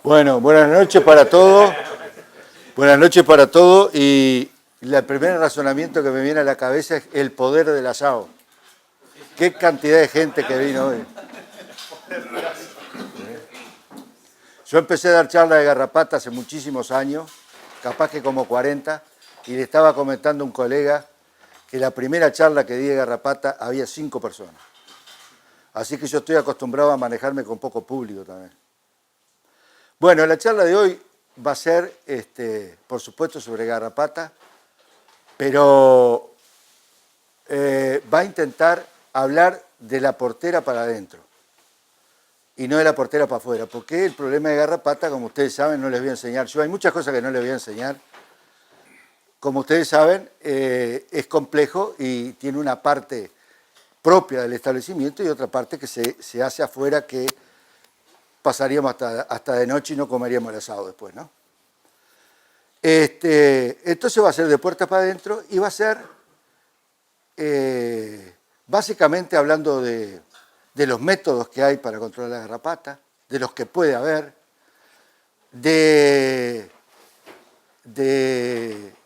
Bueno, buenas noches para todos. Buenas noches para todos. Y el primer razonamiento que me viene a la cabeza es el poder del asado. Qué cantidad de gente que vino hoy. Yo empecé a dar charlas de garrapata hace muchísimos años, capaz que como 40, y le estaba comentando a un colega que la primera charla que di de garrapata había 5 personas. Así que yo estoy acostumbrado a manejarme con poco público también. Bueno, la charla de hoy va a ser, por supuesto, sobre garrapata, pero va a intentar hablar de la portera para adentro y no de la portera para afuera, porque el problema de garrapata, como ustedes saben, no les voy a enseñar. Hay muchas cosas que no les voy a enseñar. Como ustedes saben, es complejo y tiene una parte propia del establecimiento y otra parte que se hace afuera, que pasaríamos hasta de noche y no comeríamos el asado después, ¿no? Entonces va a ser de puertas para adentro y va a ser básicamente hablando de los métodos que hay para controlar la garrapata, de los que puede haber, de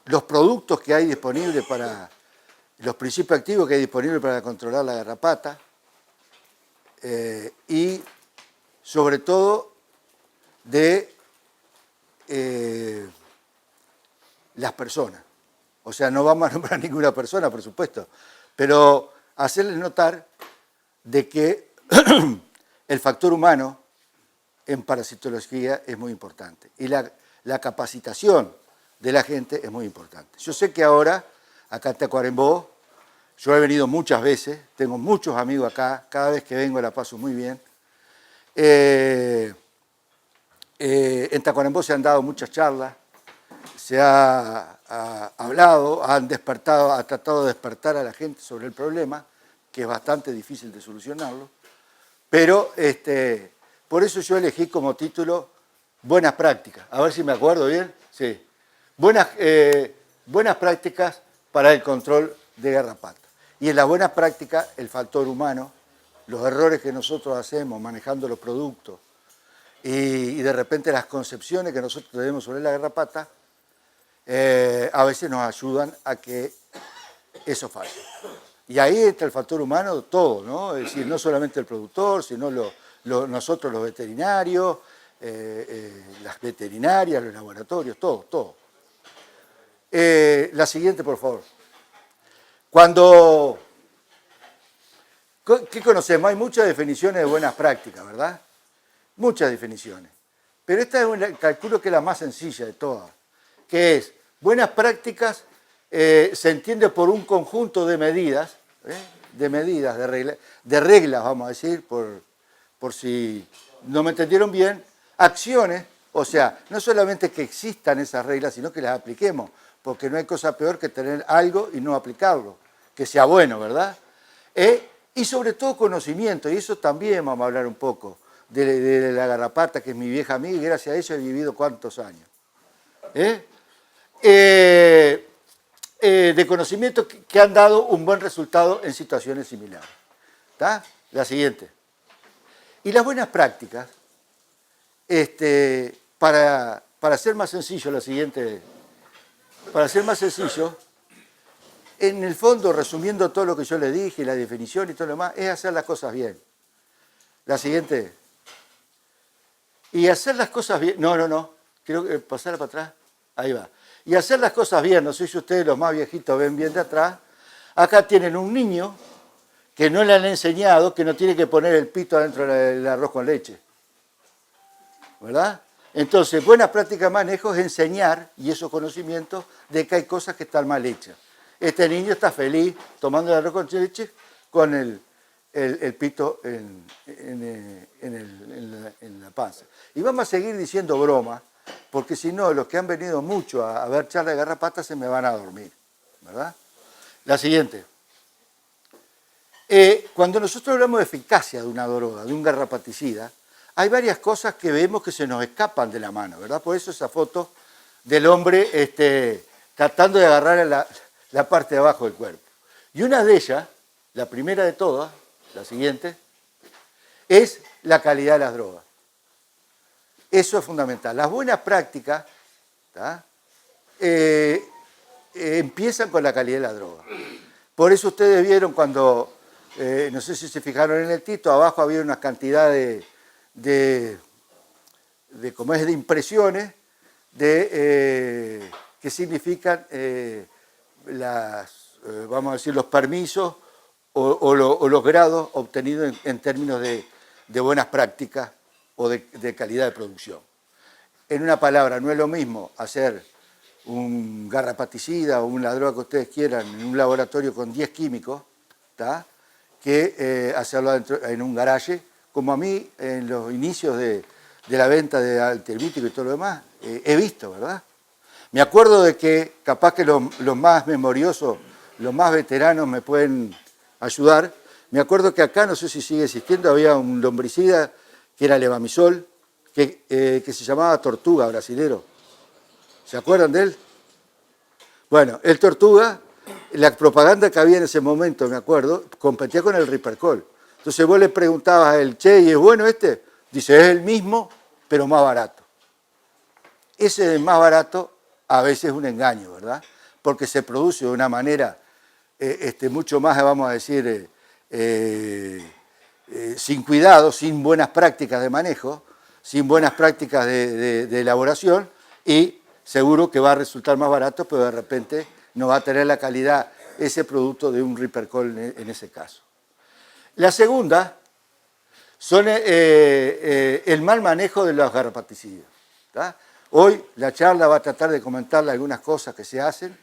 los productos que hay disponibles para, los principios activos que hay disponibles para controlar la garrapata, y sobre todo de las personas. O sea, no vamos a nombrar ninguna persona, por supuesto, pero hacerles notar de que el factor humano en parasitología es muy importante y la capacitación de la gente es muy importante. Yo sé que ahora, acá en Tacuarembó, yo he venido muchas veces, tengo muchos amigos acá, cada vez que vengo la paso muy bien. En Tacuarembó se han dado muchas charlas, se ha hablado, ha tratado de despertar a la gente sobre el problema, que es bastante difícil de solucionarlo, pero por eso yo elegí como título Buenas prácticas. A ver si me acuerdo bien. Sí. Buenas prácticas para el control de garrapata. Y en las buenas prácticas, el factor humano, los errores que nosotros hacemos manejando los productos y de repente las concepciones que nosotros tenemos sobre la garrapata, a veces nos ayudan a que eso falle. Y ahí está el factor humano, todo, ¿no? Es decir, no solamente el productor, sino nosotros los veterinarios, las veterinarias, los laboratorios, todo. La siguiente, por favor. ¿Qué conocemos? Hay muchas definiciones de buenas prácticas, ¿verdad? Muchas definiciones. Pero esta es calculo que es la más sencilla de todas, que es, buenas prácticas se entiende por un conjunto de medidas, de reglas, vamos a decir, por si no me entendieron bien, acciones, o sea, no solamente que existan esas reglas, sino que las apliquemos, porque no hay cosa peor que tener algo y no aplicarlo, que sea bueno, ¿verdad? Y sobre todo conocimiento, y eso también vamos a hablar un poco, de la garrapata, que es mi vieja amiga, y gracias a ella he vivido cuántos años. De conocimiento que han dado un buen resultado en situaciones similares. ¿Está? La siguiente. Y las buenas prácticas, para ser más sencillo, la siguiente, para ser más sencillo, en el fondo, resumiendo todo lo que yo le dije, la definición y todo lo demás, es hacer las cosas bien. La siguiente. Y hacer las cosas bien, no, quiero pasarla para atrás, ahí va. Y hacer las cosas bien, no sé si ustedes los más viejitos ven bien de atrás, acá tienen un niño que no le han enseñado que no tiene que poner el pito adentro del arroz con leche, ¿verdad? Entonces, buena práctica de manejo es enseñar, y esos conocimientos, de que hay cosas que están mal hechas. Este niño está feliz tomando el arroz con leche con el pito en la panza. Y vamos a seguir diciendo bromas, porque si no, los que han venido mucho a ver charla de garrapata se me van a dormir, ¿verdad? La siguiente. Cuando nosotros hablamos de eficacia de una droga, de un garrapaticida, hay varias cosas que vemos que se nos escapan de la mano, ¿verdad? Por eso esa foto del hombre tratando de agarrar la parte de abajo del cuerpo. Y una de ellas, la primera de todas, la siguiente, es la calidad de las drogas. Eso es fundamental. Las buenas prácticas empiezan con la calidad de la droga. Por eso ustedes vieron cuando, no sé si se fijaron en el título, abajo había una cantidad de impresiones que significan vamos a decir, los permisos o los grados obtenidos en términos de buenas prácticas o de calidad de producción. En una palabra, no es lo mismo hacer un garrapaticida o una droga que ustedes quieran en un laboratorio con 10 químicos, que hacerlo en un garaje, como a mí en los inicios de la venta de antihelmítico y todo lo demás, he visto, ¿verdad? Me acuerdo de que, capaz que los más memoriosos, los más veteranos me pueden ayudar, me acuerdo que acá, no sé si sigue existiendo, había un lombricida que era levamisol, que se llamaba Tortuga, brasilero. ¿Se acuerdan de él? Bueno, el Tortuga, la propaganda que había en ese momento, me acuerdo, competía con el Ripercol. Entonces vos le preguntabas a él, che, ¿y es bueno este? Dice, es el mismo, pero más barato. Ese de más barato a veces es un engaño, ¿verdad? Porque se produce de una manera mucho más, vamos a decir, sin cuidado, sin buenas prácticas de manejo, sin buenas prácticas de elaboración, y seguro que va a resultar más barato, pero de repente no va a tener la calidad ese producto de un Ripercol en ese caso. La segunda son el mal manejo de los garrapaticidas. Hoy la charla va a tratar de comentarle algunas cosas que se hacen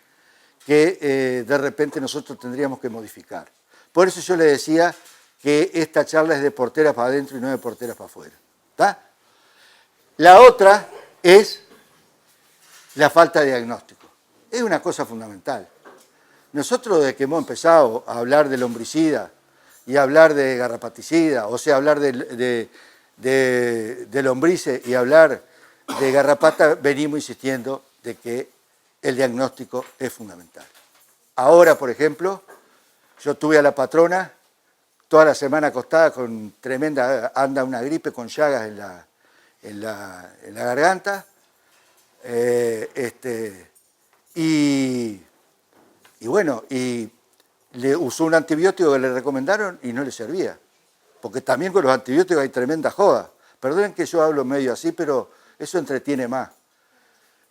que de repente nosotros tendríamos que modificar. Por eso yo le decía que esta charla es de porteras para adentro y no de porteras para afuera. La otra es la falta de diagnóstico. Es una cosa fundamental. Nosotros desde que hemos empezado a hablar de lombricida y a hablar de garrapaticida, o sea, hablar de lombrices y hablar de garrapata, venimos insistiendo de que el diagnóstico es fundamental. Ahora, por ejemplo, yo tuve a la patrona toda la semana acostada con tremenda, anda una gripe con llagas en la garganta, y bueno, y le usó un antibiótico que le recomendaron y no le servía, porque también con los antibióticos hay tremenda joda. Perdonen que yo hablo medio así, pero eso entretiene más.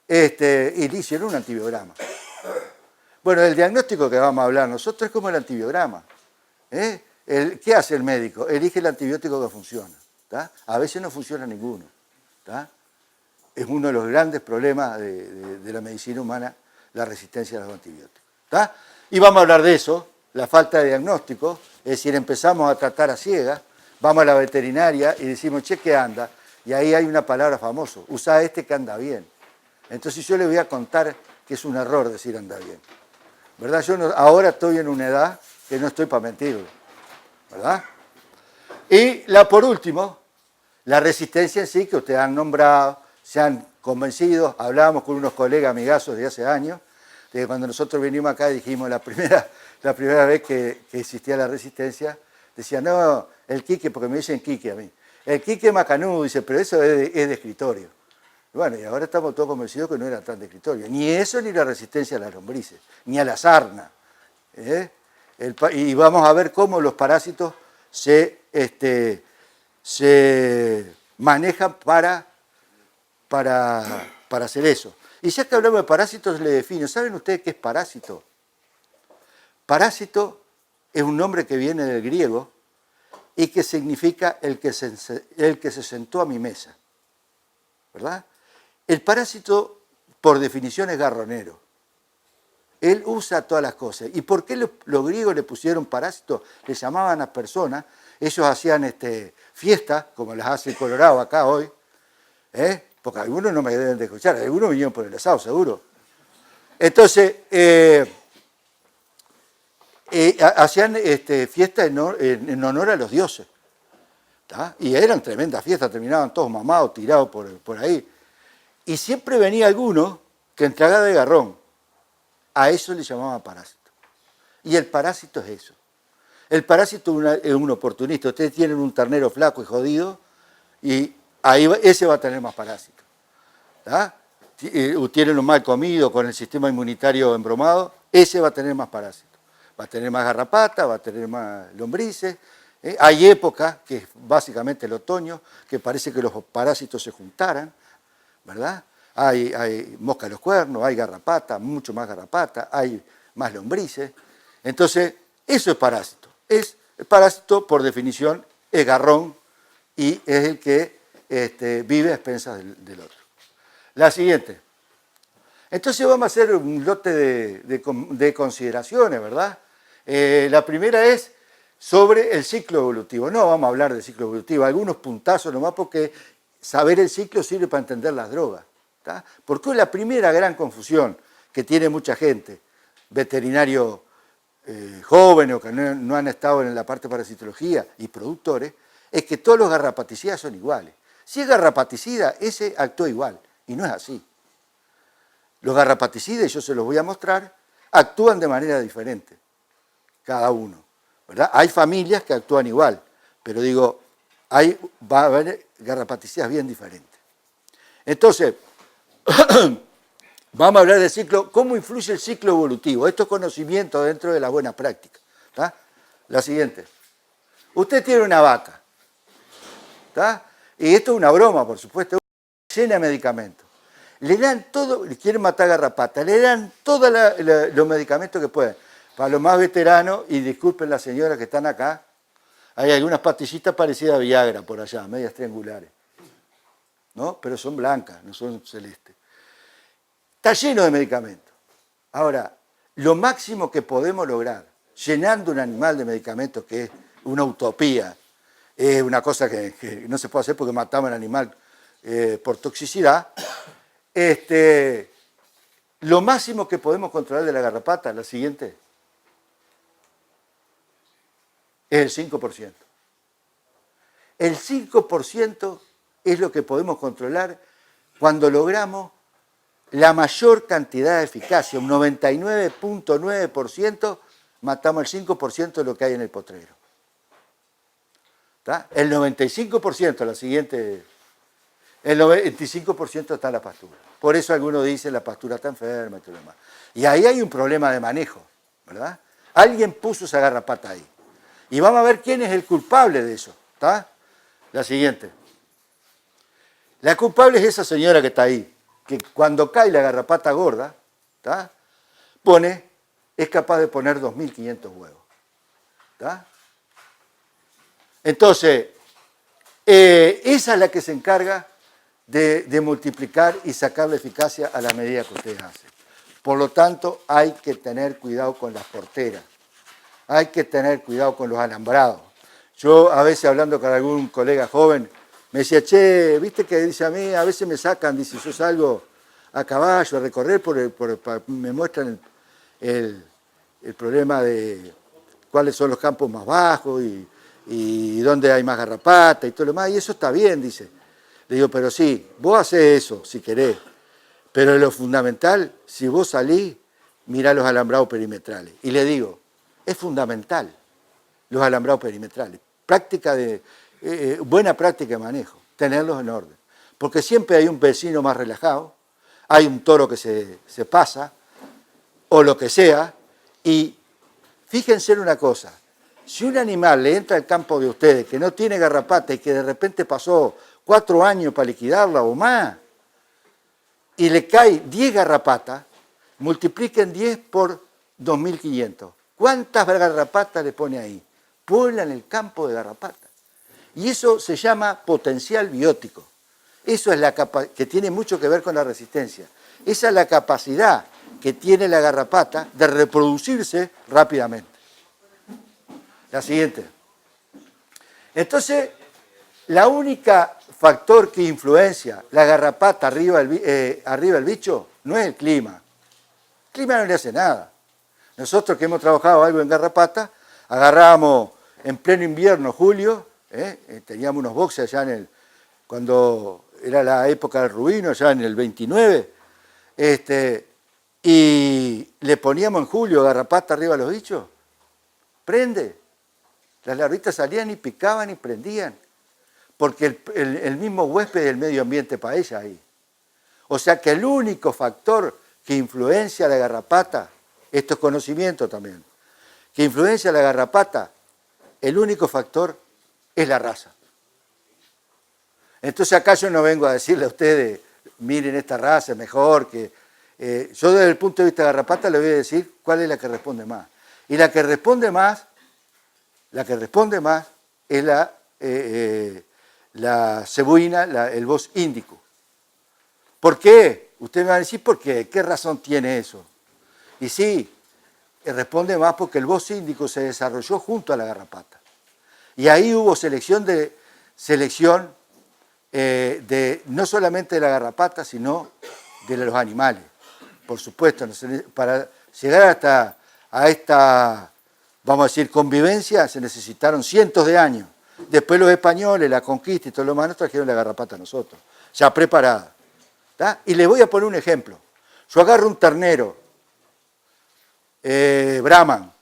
Y le hicieron un antibiograma. Bueno, el diagnóstico que vamos a hablar nosotros es como el antibiograma. ¿Qué hace el médico? Elige el antibiótico que funciona. A veces no funciona ninguno. Es uno de los grandes problemas de la medicina humana, la resistencia a los antibióticos. Y vamos a hablar de eso, la falta de diagnóstico, es decir, empezamos a tratar a ciegas, vamos a la veterinaria y decimos, che, ¿qué anda? Y ahí hay una palabra famosa, usa este que anda bien. Entonces yo le voy a contar que es un error decir anda bien. ¿Verdad? Yo ahora estoy en una edad que no estoy para mentirlo. ¿Verdad? Y por último, la resistencia en sí que ustedes han nombrado, se han convencido, hablábamos con unos colegas amigazos de hace años, de que cuando nosotros vinimos acá dijimos la primera vez que existía la resistencia, decían, no, el Quique, porque me dicen Quique a mí, el Quique macanudo, dice, pero eso es de escritorio. Bueno, y ahora estamos todos convencidos que no era tan de escritorio. Ni eso ni la resistencia a las lombrices, ni a la sarna. Y vamos a ver cómo los parásitos se manejan para hacer eso. Y ya que hablamos de parásitos, le defino. ¿Saben ustedes qué es parásito? Parásito es un nombre que viene del griego y que significa el que se sentó a mi mesa. ¿Verdad? El parásito, por definición, es garronero. Él usa todas las cosas. ¿Y por qué los griegos le pusieron parásito? Le llamaban a personas, ellos hacían fiestas, como las hace el Colorado acá hoy, porque algunos no me deben de escuchar, algunos vinieron por el asado, seguro. Entonces, hacían fiestas en honor a los dioses. Y eran tremendas fiestas, terminaban todos mamados, tirados por ahí. Y siempre venía alguno que entregaba de garrón. A eso le llamaban parásito. Y el parásito es eso. El parásito es un oportunista. Ustedes tienen un ternero flaco y jodido y ese va a tener más parásitos. Tienen un mal comido con el sistema inmunitario embromado, ese va a tener más parásitos. Va a tener más garrapata, va a tener más lombrices. Hay épocas, que es básicamente el otoño, que parece que los parásitos se juntaran, ¿verdad? Hay mosca de los cuernos, hay garrapata, mucho más garrapata, hay más lombrices. Entonces, eso es parásito. El parásito, por definición, es garrón y es el que vive a expensas del otro. La siguiente. Entonces vamos a hacer un lote de consideraciones, ¿verdad? La primera es sobre el ciclo evolutivo. No vamos a hablar de ciclo evolutivo, algunos puntazos nomás porque saber el ciclo sirve para entender las drogas. ¿Tá? Porque es la primera gran confusión que tiene mucha gente, veterinarios jóvenes o que no han estado en la parte de parasitología y productores, es que todos los garrapaticidas son iguales. Si es garrapaticida, ese actúa igual, y no es así. Los garrapaticidas, yo se los voy a mostrar, actúan de manera diferente, cada uno, ¿verdad? Hay familias que actúan igual, pero digo, va a haber garrapaticidas bien diferentes. Entonces, vamos a hablar del ciclo, cómo influye el ciclo evolutivo. Esto es conocimiento dentro de la buena práctica. ¿Tá? La siguiente. Usted tiene una vaca, ¿tá? Y esto es una broma, por supuesto, llena de medicamentos. Le dan todo, quieren matar garrapata, le dan todos los medicamentos que pueden. Para los más veteranos, y disculpen las señoras que están acá, hay algunas pastillitas parecidas a Viagra por allá, medias triangulares. ¿No? Pero son blancas, no son celestes. Está lleno de medicamentos. Ahora, lo máximo que podemos lograr, llenando un animal de medicamentos, que es una utopía, es una cosa que no se puede hacer porque matamos al animal por toxicidad, lo máximo que podemos controlar de la garrapata, la siguiente, es el 5%. El 5% es lo que podemos controlar cuando logramos la mayor cantidad de eficacia, un 99.9%, matamos el 5% de lo que hay en el potrero. ¿Tá? El 95%, la siguiente, el 95% está en la pastura. Por eso algunos dicen la pastura está enferma y todo lo demás. Y ahí hay un problema de manejo, ¿verdad? Alguien puso esa garrapata ahí. Y vamos a ver quién es el culpable de eso. ¿Tá? La siguiente. La culpable es esa señora que está ahí, que cuando cae la garrapata gorda, ¿tá? Es capaz de poner 2.500 huevos. ¿Tá? Entonces, esa es la que se encarga de multiplicar y sacar la eficacia a la medida que ustedes hacen. Por lo tanto, hay que tener cuidado con las porteras, hay que tener cuidado con los alambrados. Yo a veces hablando con algún colega joven, me decía, che, viste que dice a mí, a veces me sacan, dice, yo salgo a caballo a recorrer, me muestran el problema de cuáles son los campos más bajos y dónde hay más garrapata y todo lo demás, y eso está bien, dice. Le digo, pero sí, vos hacés eso, si querés, pero lo fundamental, si vos salís, mirá los alambrados perimetrales. Y le digo, es fundamental los alambrados perimetrales, buena práctica de manejo, tenerlos en orden. Porque siempre hay un vecino más relajado, hay un toro que se pasa, o lo que sea, y fíjense en una cosa, si un animal le entra al campo de ustedes que no tiene garrapata y que de repente pasó 4 años para liquidarla o más, y le cae 10 garrapatas, multipliquen 10 por 2.500. ¿Cuántas garrapatas le pone ahí? Pueblan el campo de garrapata. Y eso se llama potencial biótico. Eso es que tiene mucho que ver con la resistencia. Esa es la capacidad que tiene la garrapata de reproducirse rápidamente. La siguiente. Entonces, la única factor que influencia la garrapata arriba del bicho no es el clima. El clima no le hace nada. Nosotros que hemos trabajado algo en garrapata, agarrábamos en pleno invierno, julio, teníamos unos boxes allá cuando era la época del Rubino, allá en el 29, y le poníamos en julio garrapata arriba a los bichos, prende. Las larvitas salían y picaban y prendían. porque el mismo huésped del medio ambiente para ella ahí. O sea que el único factor que influencia a la garrapata, esto es conocimiento también, que influencia a la garrapata, el único factor es la raza. Entonces acá yo no vengo a decirle a ustedes, miren esta raza es mejor, que yo desde el punto de vista de garrapata le voy a decir cuál es la que responde más. Y la que responde más es la cebuina, el bos índico. ¿Por qué? Usted me va a decir, ¿por qué? ¿Qué razón tiene eso? Y sí, responde más porque el bos índico se desarrolló junto a la garrapata. Y ahí hubo selección no solamente de la garrapata, sino de los animales. Por supuesto, para llegar hasta a esta, vamos a decir, convivencia, se necesitaron cientos de años. Después los españoles, la conquista y todo lo demás, nos trajeron la garrapata a nosotros, ya preparada. ¿Tá? Y les voy a poner un ejemplo. Yo agarro un ternero, Brahman,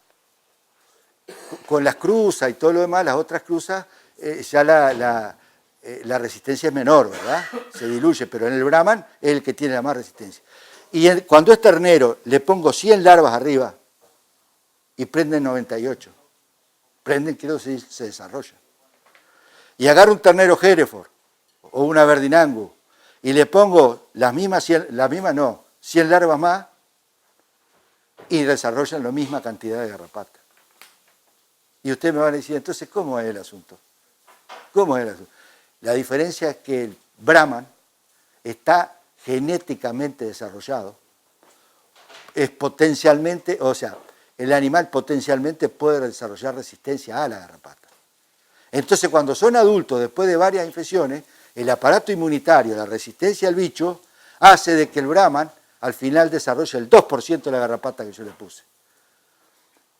con las cruzas y todo lo demás, las otras cruzas, ya la resistencia es menor, ¿verdad? Se diluye, pero en el Brahman es el que tiene la más resistencia. Y cuando es ternero, le pongo 100 larvas arriba y prenden 98. Prenden, quiero decir, se desarrollan. Y agarro un ternero Hereford o una Verdinangus y le pongo las mismas 100 larvas más y desarrollan la misma cantidad de garrapata. Y ustedes me van a decir, entonces, ¿cómo es el asunto? ¿Cómo es el asunto? La diferencia es que el Brahman está genéticamente desarrollado, es potencialmente, o sea, el animal potencialmente puede desarrollar resistencia a la garrapata. Entonces, cuando son adultos, después de varias infecciones, el aparato inmunitario, la resistencia al bicho, hace de que el Brahman al final desarrolle el 2% de la garrapata que yo le puse.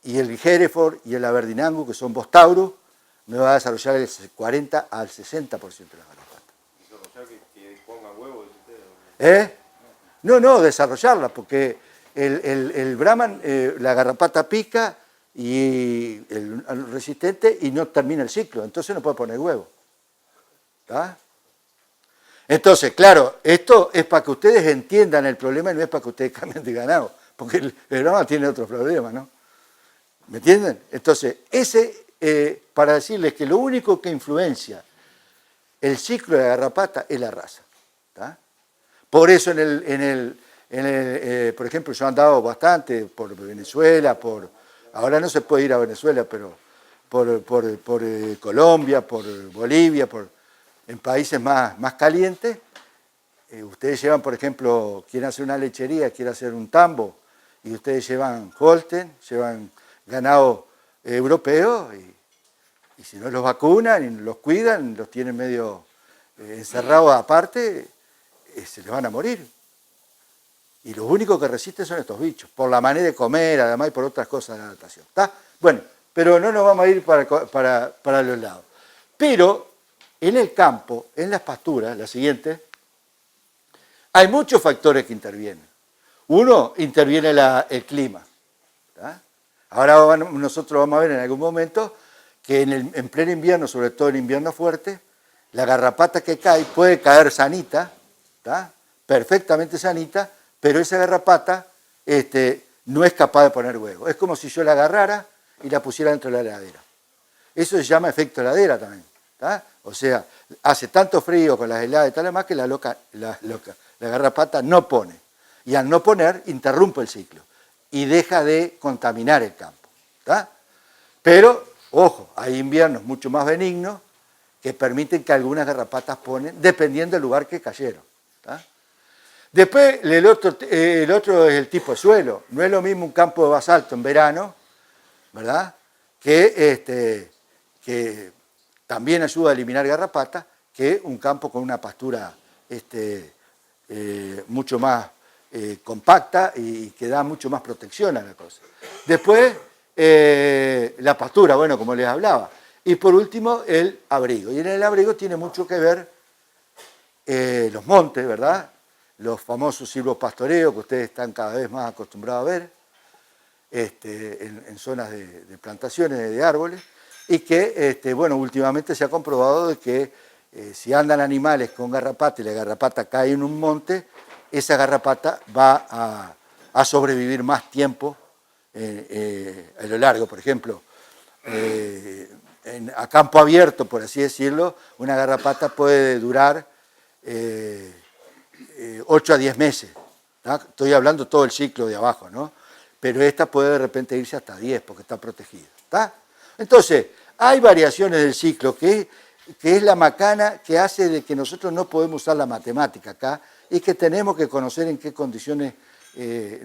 Y el Hereford y el Aberdeenangus, que son Bostaurus, me va a desarrollar el 40 al 60% de la garrapata. ¿Desarrollar que pongan huevos? ¿Eh? No, desarrollarla, porque el Brahman, la garrapata pica y el resistente y no termina el ciclo, entonces no puede poner huevo. ¿Está? Entonces, claro, esto es para que ustedes entiendan el problema y no es para que ustedes cambien de ganado, porque el Brahman tiene otros problemas, ¿no? ¿Me entienden? Entonces, para decirles que lo único que influencia el ciclo de la garrapata es la raza. ¿Tá? Por eso por ejemplo, yo he andado bastante por Venezuela, ahora no se puede ir a Venezuela, pero por Colombia, por Bolivia, en países más calientes. Ustedes llevan, por ejemplo, quieren hacer una lechería, quieren hacer un tambo, y ustedes llevan Holstein, llevan ganado europeo, y si no los vacunan y los cuidan, los tienen medio encerrados aparte, se les van a morir. Y los únicos que resisten son estos bichos, por la manera de comer, además, y por otras cosas de adaptación. ¿Está? Bueno, pero no nos vamos a ir para los lados. Pero en el campo, en las pasturas, la siguiente, hay muchos factores que intervienen. Uno, interviene el clima. ¿Está? Ahora nosotros vamos a ver en algún momento que en pleno invierno, sobre todo en invierno fuerte, la garrapata que cae puede caer sanita, ¿tá? Perfectamente sanita, pero esa garrapata no es capaz de poner huevo. Es como si yo la agarrara y la pusiera dentro de la heladera. Eso se llama efecto heladera también. ¿Tá? O sea, hace tanto frío con las heladas y tal más que la garrapata no pone. Y al no poner, interrumpe el ciclo y deja de contaminar el campo. ¿Tá? Pero, ojo, hay inviernos mucho más benignos que permiten que algunas garrapatas ponen, dependiendo del lugar que cayeron. ¿Tá? Después, el otro es el tipo de suelo. No es lo mismo un campo de basalto en verano, ¿verdad? Que también ayuda a eliminar garrapatas, que un campo con una pastura mucho más compacta y que da mucho más protección a la cosa. Después, la pastura, bueno, como les hablaba. Y por último, el abrigo. Y en el abrigo tiene mucho que ver los montes, ¿verdad? Los famosos silvopastoreos que ustedes están cada vez más acostumbrados a ver en zonas de plantaciones de árboles y que, bueno, últimamente se ha comprobado de que si andan animales con garrapata y la garrapata cae en un monte, esa garrapata va a sobrevivir más tiempo a lo largo. Por ejemplo, a campo abierto, por así decirlo, una garrapata puede durar 8 a 10 meses. ¿tá? Estoy hablando todo el ciclo de abajo, ¿no? Pero esta puede de repente irse hasta 10 porque está protegida. ¿tá? Entonces, hay variaciones del ciclo que es la macana que hace de que nosotros no podemos usar la matemática acá y que tenemos que conocer en qué condiciones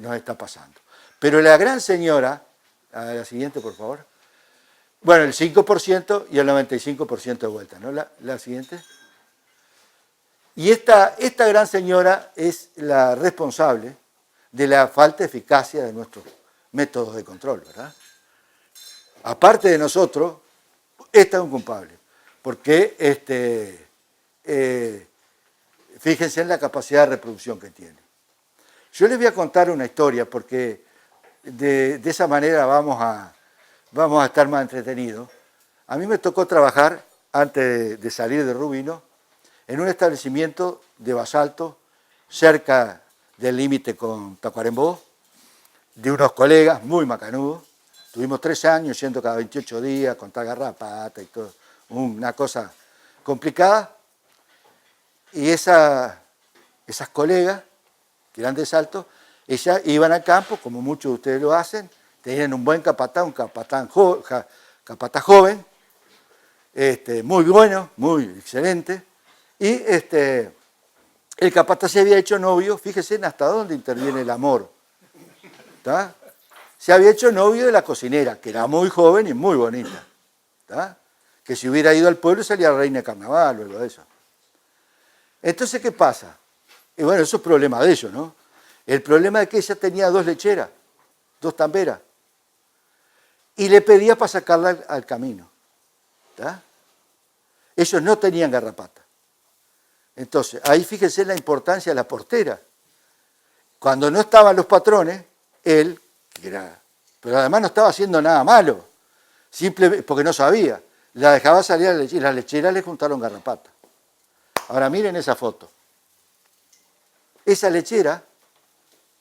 nos está pasando. Pero la gran señora, a la siguiente por favor, bueno, el 5% y el 95% de vuelta, ¿no? La siguiente. Y esta gran señora es la responsable de la falta de eficacia de nuestros métodos de control, ¿verdad? Aparte de nosotros, esta es un culpable, porque fíjense en la capacidad de reproducción que tiene. Yo les voy a contar una historia, porque de esa manera vamos a estar más entretenidos. A mí me tocó trabajar, antes de salir de Rubino, en un establecimiento de basalto cerca del límite con Tacuarembó, de unos colegas muy macanudos. Tuvimos 3 años yendo cada 28 días, contar garrapata y todo, una cosa complicada. Y esas colegas, que eran de Salto, ellas iban al campo, como muchos de ustedes lo hacen, tenían un buen capataz, un capataz joven, muy bueno, muy excelente, y el capataz se había hecho novio, fíjense hasta dónde interviene el amor, ¿tá? Se había hecho novio de la cocinera, que era muy joven y muy bonita, ¿tá? Que si hubiera ido al pueblo salía reina de carnaval o algo de eso. Entonces, ¿qué pasa? Y bueno, eso es problema de ellos, ¿no? El problema es que ella tenía 2 lecheras, 2 tamberas, y le pedía para sacarla al camino, ¿tá? Ellos no tenían garrapata. Entonces, ahí fíjense la importancia de la portera. Cuando no estaban los patrones, él, pero además no estaba haciendo nada malo, simplemente porque no sabía, la dejaba salir a la lechera, y las lecheras le juntaron garrapata. Ahora miren esa foto. Esa lechera,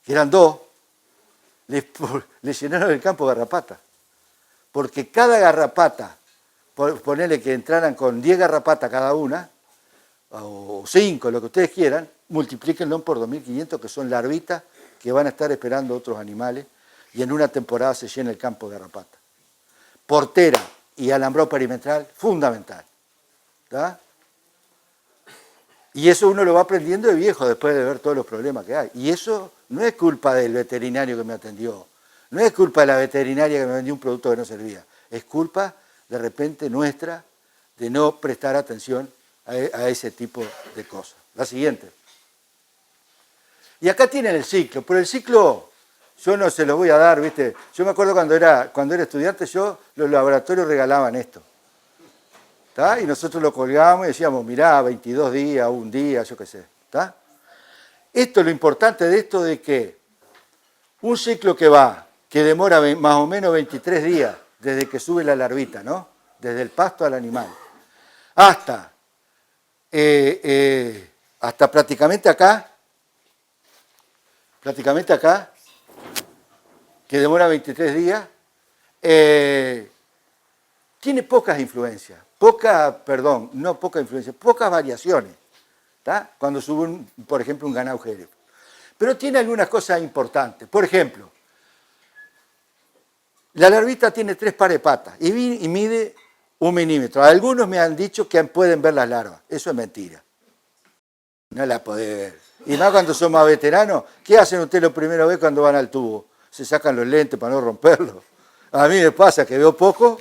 que eran 2, le llenaron el campo de garrapata. Porque cada garrapata, ponerle que entraran con 10 garrapatas cada una, o 5, lo que ustedes quieran, multiplíquenlo por 2.500, que son larvitas que van a estar esperando otros animales, y en una temporada se llena el campo de garrapata. Portera y alambrado perimetral, fundamental. ¿Tá? Y eso uno lo va aprendiendo de viejo después de ver todos los problemas que hay. Y eso no es culpa del veterinario que me atendió, no es culpa de la veterinaria que me vendió un producto que no servía, es culpa de repente nuestra de no prestar atención a ese tipo de cosas. La siguiente. Y acá tienen el ciclo, pero el ciclo yo no se lo voy a dar, ¿viste? Yo me acuerdo cuando era estudiante, los laboratorios regalaban esto. ¿Tá? Y nosotros lo colgábamos y decíamos, mirá, 22 días, un día, yo qué sé. ¿Tá? Esto es lo importante de esto, de que un ciclo que demora más o menos 23 días desde que sube la larvita, ¿no? Desde el pasto al animal, hasta prácticamente acá, que demora 23 días, tiene pocas influencias, pocas variaciones, ¿tá? Cuando sube, por ejemplo, un ganado jerez. Pero tiene algunas cosas importantes. Por ejemplo, la larvita tiene 3 pares de patas y mide 1 milímetro. Algunos me han dicho que pueden ver las larvas. Eso es mentira. No la podés ver. Y más cuando son más veteranos, ¿qué hacen ustedes la primera vez cuando van al tubo? Se sacan los lentes para no romperlos. A mí me pasa que veo poco,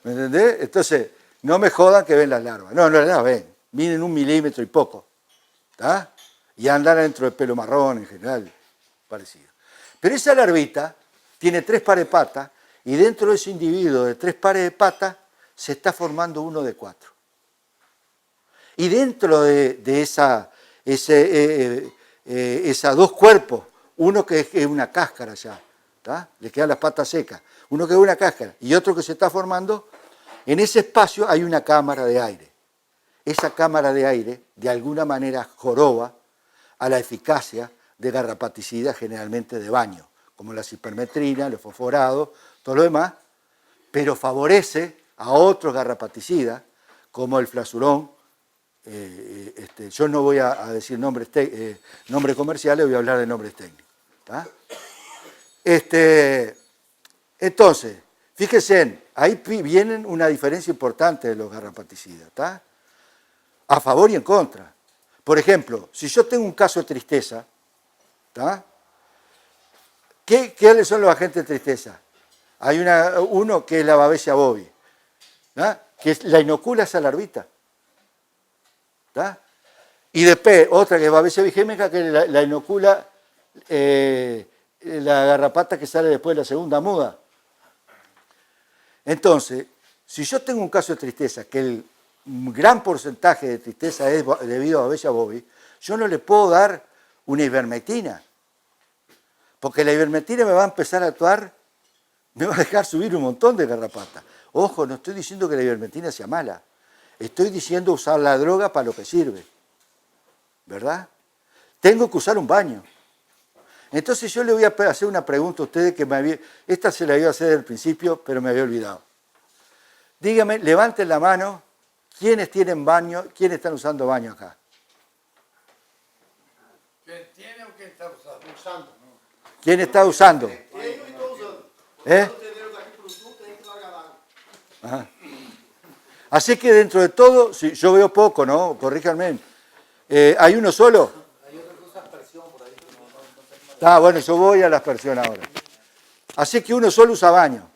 ¿me entendés? Entonces, no me jodan que ven las larvas. No las ven. Miden 1 milímetro y poco. ¿Tá? Y andan dentro del pelo marrón en general, parecido. Pero esa larvita tiene 3 pares de patas y dentro de ese individuo de 3 pares de patas se está formando uno de 4. Y dentro de esos 2 cuerpos, uno que es una cáscara ya, ¿tá? Le quedan las patas secas, uno que es una cáscara y otro que se está formando, en ese espacio hay una cámara de aire. esa cámara de aire de alguna manera joroba a la eficacia de garrapaticidas generalmente de baño, como la cipermetrina, los fosforados, todo lo demás, pero favorece a otros garrapaticidas, como el flasurón. Yo no voy a decir nombres comerciales, voy a hablar de nombres técnicos. ¿Tá? Entonces, fíjense, ahí viene una diferencia importante de los garrapaticidas, ¿tá? A favor y en contra. Por ejemplo, si yo tengo un caso de tristeza, ¿tá? ¿Qué son los agentes de tristeza? Hay uno que es la Babesia bovi, ¿tá? Que la inocula esa larvita. ¿Tá? Y después otra que es Babesia bigémica, que la inocula la garrapata que sale después de la segunda muda. Entonces, si yo tengo un caso de tristeza, que el gran porcentaje de tristeza es debido a Babesia bovi, yo no le puedo dar una ivermectina, porque la ivermectina me va a empezar a actuar, me va a dejar subir un montón de garrapatas. Ojo, no estoy diciendo que la ivermectina sea mala, estoy diciendo usar la droga para lo que sirve, ¿verdad? Tengo que usar un baño. Entonces yo le voy a hacer una pregunta a ustedes que esta se la iba a hacer al principio, pero me había olvidado. Díganme, levanten la mano, ¿quiénes tienen baño? ¿Quiénes están usando baño acá? ¿Quién tiene o quién está usando? ¿Quién está usando? ¿Eh? Ajá. Así que dentro de todo, si yo veo poco, ¿no? Corríjanme. ¿Hay uno solo? Hay otro que usa aspersión por ahí. Ah, bueno, yo voy a la aspersión ahora. Así que uno solo usa baño.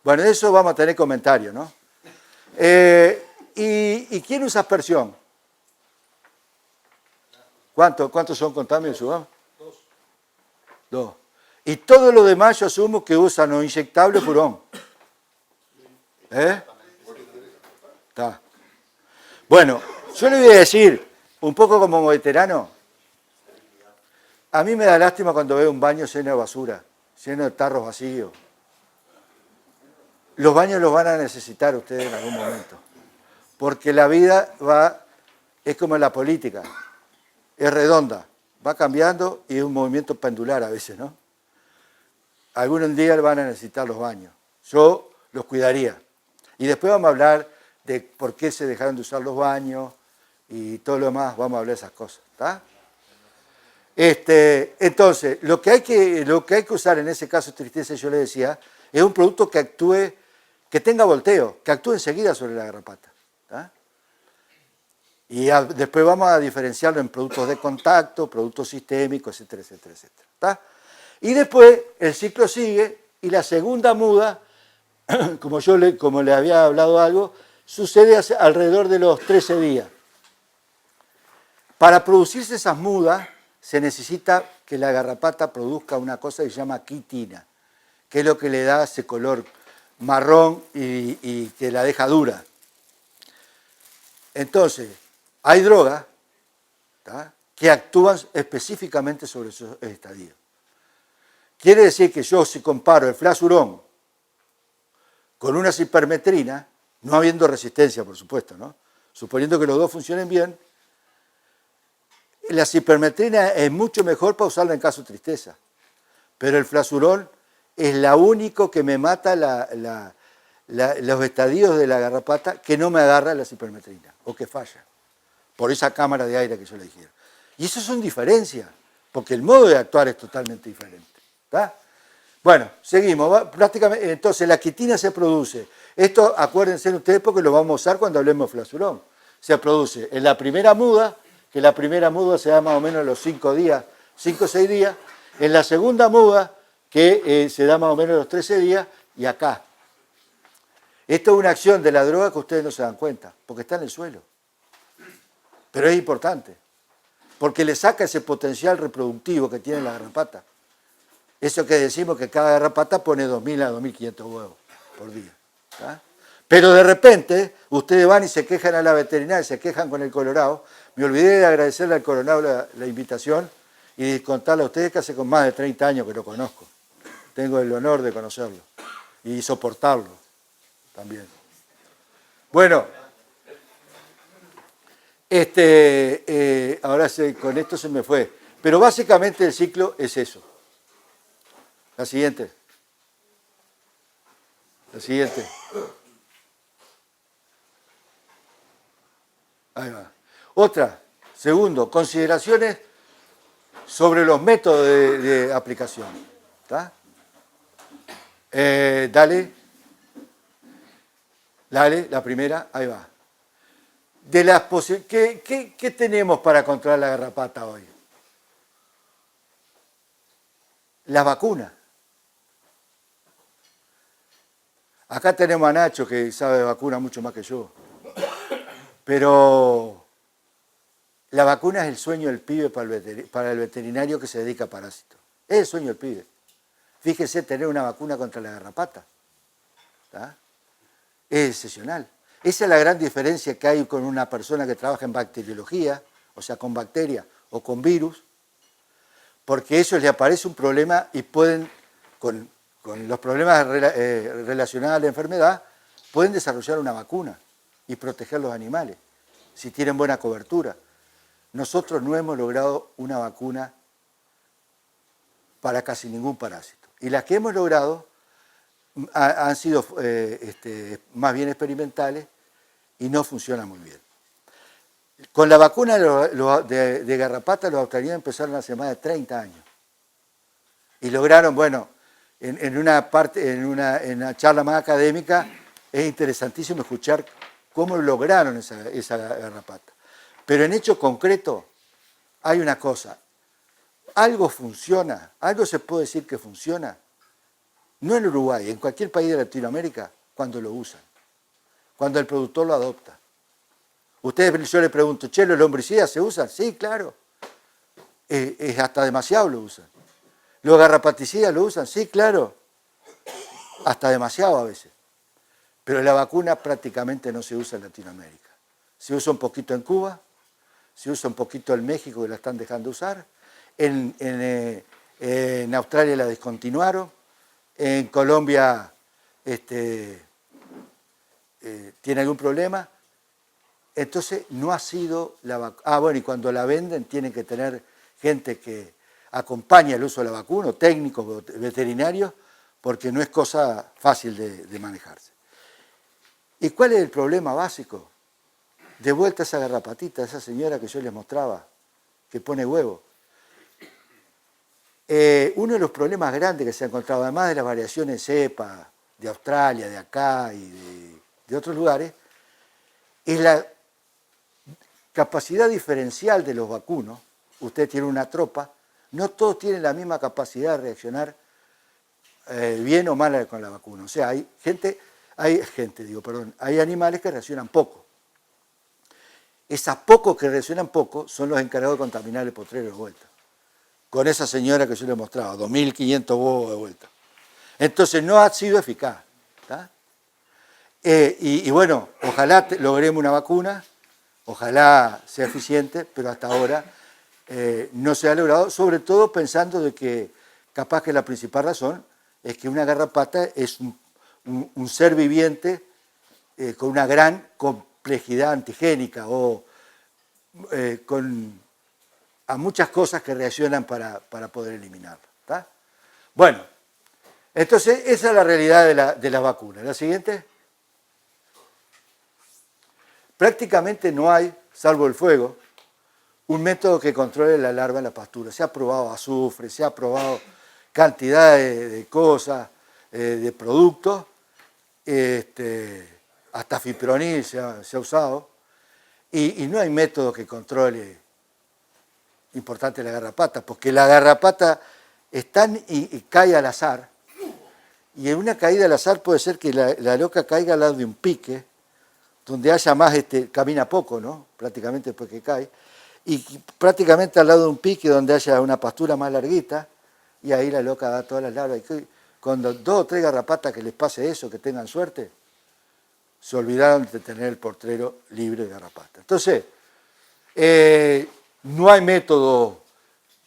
Bueno, de eso vamos a tener comentarios, ¿no? ¿Y quién usa aspersión? ¿Cuántos son? Contame, Subam. Dos. Y todo lo demás yo asumo que usan o inyectable o purón. ¿Eh? Está. Bueno, yo le voy a decir, un poco como veterano, a mí me da lástima cuando veo un baño lleno de basura, lleno de tarros vacíos. Los baños los van a necesitar ustedes en algún momento, porque la vida es como en la política, es redonda, va cambiando y es un movimiento pendular a veces, ¿no? Algún día van a necesitar los baños. Yo los cuidaría. Y después vamos a hablar de por qué se dejaron de usar los baños y todo lo demás, vamos a hablar de esas cosas, ¿está? Entonces, lo que hay que usar en ese caso de tristeza, yo le decía, es un producto que actúe, que tenga volteo, que actúe enseguida sobre la garrapata, ¿tá? Y después vamos a diferenciarlo en productos de contacto, productos sistémicos, etcétera, etcétera, etcétera, ¿tá? Y después el ciclo sigue y la segunda muda, como le había hablado algo, sucede alrededor de los 13 días. Para producirse esas mudas se necesita que la garrapata produzca una cosa que se llama quitina, que es lo que le da ese color marrón y que la deja dura. Entonces, hay drogas, ¿tá?, que actúan específicamente sobre esos estadios. Quiere decir que yo, si comparo el flasurón con una cipermetrina, no habiendo resistencia, por supuesto, ¿no?, suponiendo que los dos funcionen bien, la cipermetrina es mucho mejor para usarla en caso de tristeza, pero el flasurón es la único que me mata los estadios de la garrapata que no me agarra la cipermetrina, o que falla, por esa cámara de aire que yo le dije. Y eso son diferencias, porque el modo de actuar es totalmente diferente, ¿tá? Bueno, seguimos. Prácticamente, entonces la quitina se produce. Esto, acuérdense ustedes, porque lo vamos a usar cuando hablemos de flasurón. Se produce en la primera muda, que la primera muda se da más o menos los 5 o 6 días. En la segunda muda, que se da más o menos los 13 días, y acá. Esto es una acción de la droga que ustedes no se dan cuenta, porque está en el suelo. Pero es importante, porque le saca ese potencial reproductivo que tiene la garrapata. Eso que decimos que cada garrapata pone 2.000 a 2.500 huevos por día, ¿tá? Pero de repente, ustedes van y se quejan a la veterinaria, se quejan con el Colorado. Me olvidé de agradecerle al Colorado la invitación y de contarle a ustedes que hace con más de 30 años que lo conozco. Tengo el honor de conocerlo y soportarlo también. Bueno, Ahora con esto se me fue. Pero básicamente el ciclo es eso. La siguiente. La siguiente. Ahí va. Otra. Segundo, consideraciones sobre los métodos de aplicación. ¿Está? Dale, la primera, ahí va. De las ¿Qué tenemos para controlar la garrapata hoy? La vacuna. Acá tenemos a Nacho que sabe de vacuna mucho más que yo. Pero la vacuna es el sueño del pibe para el veterinario que se dedica a parásitos. Es el sueño del pibe. Fíjese tener una vacuna contra la garrapata. ¿Está? Es excepcional. Esa es la gran diferencia que hay con una persona que trabaja en bacteriología, o sea, con bacterias o con virus, porque eso les aparece un problema y pueden, con los problemas relacionados a la enfermedad, pueden desarrollar una vacuna y proteger los animales, si tienen buena cobertura. Nosotros no hemos logrado una vacuna para casi ningún parásito. Y las que hemos logrado han sido más bien experimentales y no funcionan muy bien. Con la vacuna de garrapata los australianos empezaron hace más de 30 años. Y lograron, bueno, en una charla más académica, es interesantísimo escuchar cómo lograron esa garrapata. Pero en hecho concreto hay una cosa, algo funciona, algo se puede decir que funciona, no en Uruguay, en cualquier país de Latinoamérica, cuando lo usan, cuando el productor lo adopta. Yo le pregunto, che, ¿los lombricidas se usan? Sí, claro. Hasta demasiado lo usan. ¿Los garrapaticidas lo usan? Sí, claro. Hasta demasiado a veces. Pero la vacuna prácticamente no se usa en Latinoamérica. Se usa un poquito en Cuba, se usa un poquito en México, que la están dejando usar. En Australia la descontinuaron. En Colombia tiene algún problema. Entonces no ha sido la vacuna. Bueno, y cuando la venden tienen que tener gente que acompañe el uso de la vacuna, técnicos, veterinarios, porque no es cosa fácil de manejarse. ¿Y cuál es el problema básico? De vuelta a esa garrapatita, esa señora que yo les mostraba, que pone huevo. Uno de los problemas grandes que se ha encontrado, además de las variaciones cepa de Australia, de acá y de otros lugares, es la capacidad diferencial de los vacunos. Usted tiene una tropa, no todos tienen la misma capacidad de reaccionar bien o mal con la vacuna. O sea, hay animales que reaccionan poco. Esas pocos que reaccionan poco son los encargados de contaminar el potrero de vuelta. Con esa señora que yo le mostraba, 2.500 huevos de vuelta. Entonces no ha sido eficaz. Y bueno, ojalá logremos una vacuna, ojalá sea eficiente, pero hasta ahora no se ha logrado, sobre todo pensando de que capaz que la principal razón es que una garrapata es un ser viviente con una gran complejidad antigénica o a muchas cosas que reaccionan para poder eliminarla. ¿Está? Bueno, entonces esa es la realidad de las vacunas. La siguiente. Prácticamente no hay, salvo el fuego, un método que controle la larva en la pastura. Se ha probado azufre, se ha probado cantidad de cosas, de productos, hasta fipronil se ha usado, y no hay método que controle importante la garrapata, porque la garrapata y cae al azar, y en una caída al azar puede ser que la loca caiga al lado de un pique, donde haya más, camina poco, ¿no? Prácticamente después que cae, y prácticamente al lado de un pique donde haya una pastura más larguita, y ahí la loca da todas las larvas. Y cuando 2 o 3 garrapatas que les pase eso, que tengan suerte, se olvidaron de tener el potrero libre de garrapatas. Entonces, no hay método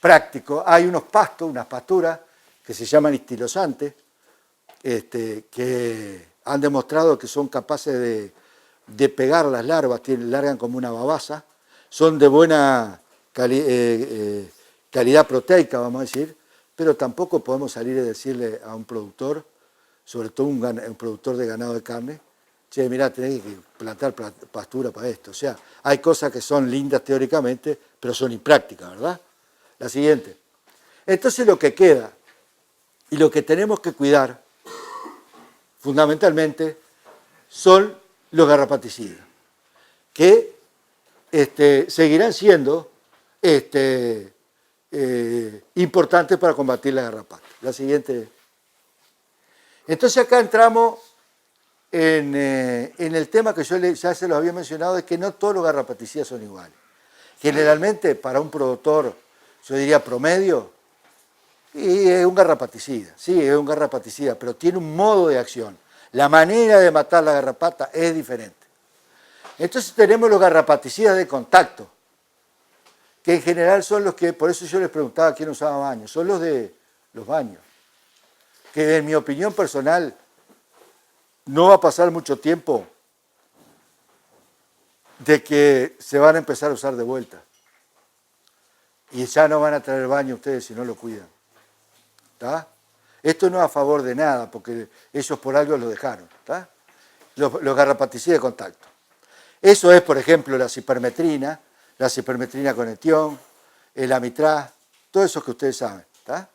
práctico, hay unos pastos, unas pasturas que se llaman histilosantes, que han demostrado que son capaces de pegar las larvas, largan como una babasa, son de buena calidad proteica, vamos a decir, pero tampoco podemos salir y decirle a un productor, sobre todo un productor de ganado de carne, che, mirá, tenés que plantar pastura para esto. O sea, hay cosas que son lindas teóricamente, pero son imprácticas, ¿verdad? La siguiente. Entonces lo que queda y lo que tenemos que cuidar, fundamentalmente, son los garrapaticidas, que seguirán siendo importantes para combatir la garrapata. La siguiente. Entonces acá entramos en el tema que yo ya se lo había mencionado, de que no todos los garrapaticidas son iguales. Generalmente, para un productor, yo diría promedio, y es un garrapaticida, sí, es un garrapaticida, pero tiene un modo de acción. La manera de matar la garrapata es diferente. Entonces tenemos los garrapaticidas de contacto, que en general son los que, por eso yo les preguntaba quién usaba baños, son los de los baños, que en mi opinión personal no va a pasar mucho tiempo de que se van a empezar a usar de vuelta. Y ya no van a traer baño ustedes si no lo cuidan. ¿Está? Esto no es a favor de nada, porque ellos por algo lo dejaron. ¿Está? Los garrapaticidas de contacto. Eso es, por ejemplo, la cipermetrina con etión, el amitraz, todo eso que ustedes saben. ¿Está?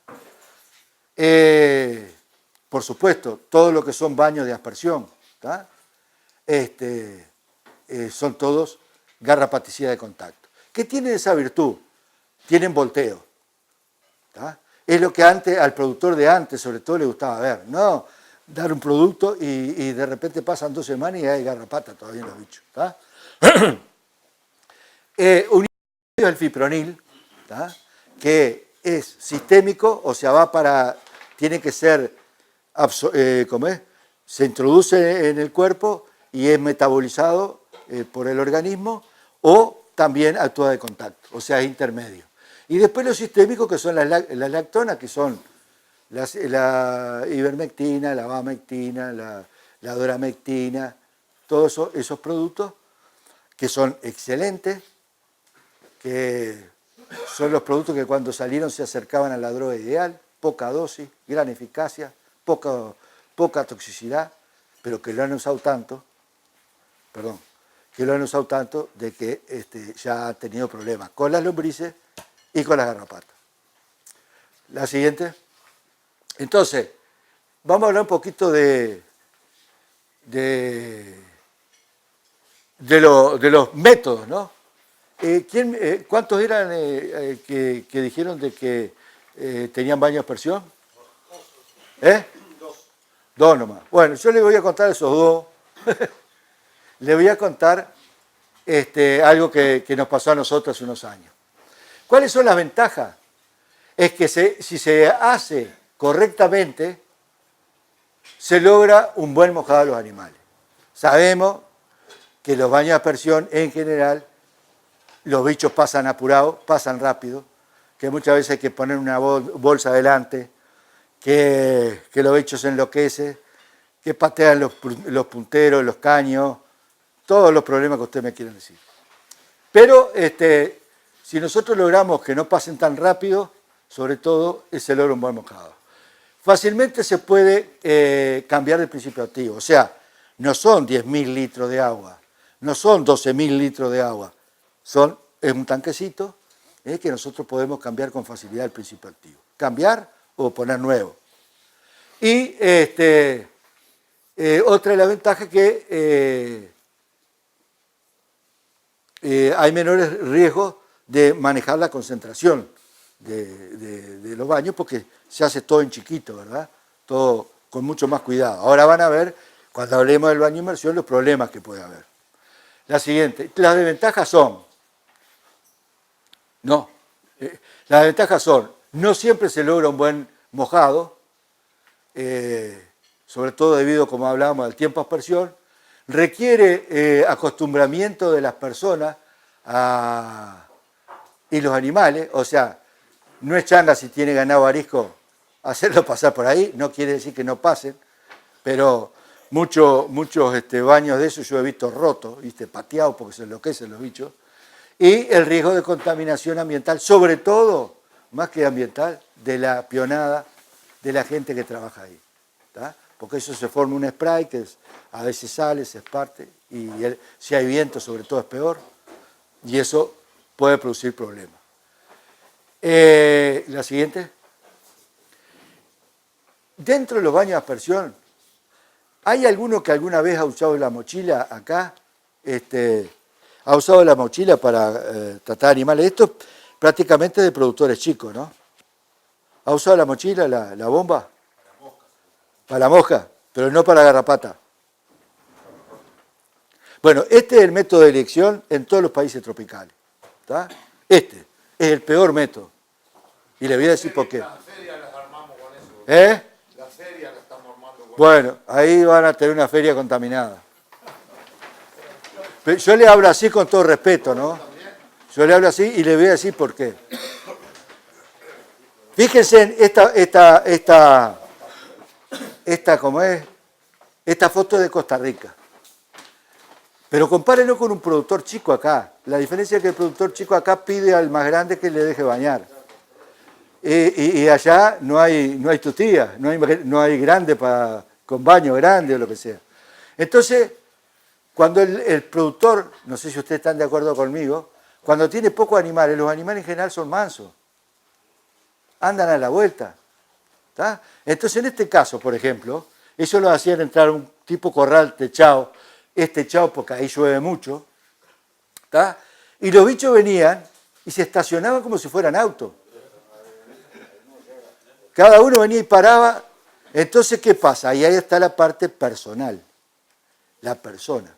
Por supuesto, todo lo que son baños de aspersión, ¿está? Son todos garrapaticidas de contacto. ¿Qué tienen esa virtud? Tienen volteo. ¿Está? Es lo que antes, al productor de antes, sobre todo, le gustaba ver. No dar un producto y de repente pasan 2 semanas y hay garrapata todavía en los bichos. ¿Está? Un es el fipronil, ¿está? Que es sistémico, o sea, tiene que ser, ¿cómo es? Se introduce en el cuerpo y es metabolizado por el organismo, o también actúa de contacto, o sea, es intermedio. Y después los sistémicos, que son las lactonas, que son la ivermectina, la abamectina, la doramectina, todos esos productos que son excelentes, que son los productos que cuando salieron se acercaban a la droga ideal, poca dosis, gran eficacia, poca toxicidad, pero que lo han usado tanto, de que ya ha tenido problemas con las lombrices y con las garrapatas. La siguiente. Entonces, vamos a hablar un poquito de los métodos, ¿no? ¿Cuántos eran que dijeron de que tenían baño de aspersión? Dos nomás. Bueno, yo les voy a contar esos dos. Les voy a contar algo que nos pasó a nosotros hace unos años. ¿Cuáles son las ventajas? Es que si se hace correctamente, se logra un buen mojado a los animales. Sabemos que los baños de aspersión, en general, los bichos pasan apurados, pasan rápido, que muchas veces hay que poner una bolsa adelante, que los bichos se enloquecen, que patean los punteros, los caños, todos los problemas que ustedes me quieran decir. Pero si nosotros logramos que no pasen tan rápido, sobre todo, se logra un buen mojado. Fácilmente se puede cambiar de principio activo, o sea, no son 10.000 litros de agua, no son 12.000 litros de agua, es un tanquecito que nosotros podemos cambiar con facilidad el principio activo. Cambiar o poner nuevo. Y otra de las ventajas es que hay menores riesgos de manejar la concentración de los baños, porque se hace todo en chiquito, ¿verdad? Todo con mucho más cuidado. Ahora van a ver, cuando hablemos del baño de inmersión, los problemas que puede haber. La siguiente, las desventajas son, no siempre se logra un buen mojado, sobre todo debido, como hablábamos, al tiempo de aspersión, requiere acostumbramiento de las personas y los animales, o sea, no es changa si tiene ganado arisco hacerlo pasar por ahí, no quiere decir que no pasen, pero muchos baños de esos yo he visto rotos, pateados porque se enloquecen los bichos, y el riesgo de contaminación ambiental, sobre todo, más que ambiental, de la pionada de la gente que trabaja ahí. ¿Tá? Porque eso se forma un spray que a veces sale, se esparce, y si hay viento sobre todo es peor, y eso puede producir problemas. La siguiente. Dentro de los baños de aspersión, ¿hay alguno que alguna vez ha usado la mochila acá? Ha usado la mochila para tratar animales. Esto es prácticamente de productores chicos, ¿no? ¿Ha usado la mochila, la bomba? Para la mosca, pero no para la garrapata. Bueno, este es el método de elección en todos los países tropicales. ¿Tá? Este es el peor método. Y le voy a decir por qué. Las ferias las armamos con eso. Las ferias las estamos armando con Bueno, ahí van a tener una feria contaminada. Pero yo le hablo así con todo respeto, ¿no? Yo le hablo así y le voy a decir por qué. Fíjense en ¿cómo es? Esta foto de Costa Rica. Pero compárenlo con un productor chico acá. La diferencia es que el productor chico acá pide al más grande que le deje bañar. Y allá no hay tutía, no hay grande con baño grande o lo que sea. Entonces, cuando el productor, no sé si ustedes están de acuerdo conmigo, cuando tiene pocos animales, los animales en general son mansos. Andan a la vuelta. ¿Tá? Entonces, en este caso, por ejemplo, ellos lo hacían entrar un tipo corral techado, techado porque ahí llueve mucho, ¿tá? Y los bichos venían y se estacionaban como si fueran autos. Cada uno venía y paraba. Entonces, ¿qué pasa? Ahí está la parte personal, la persona.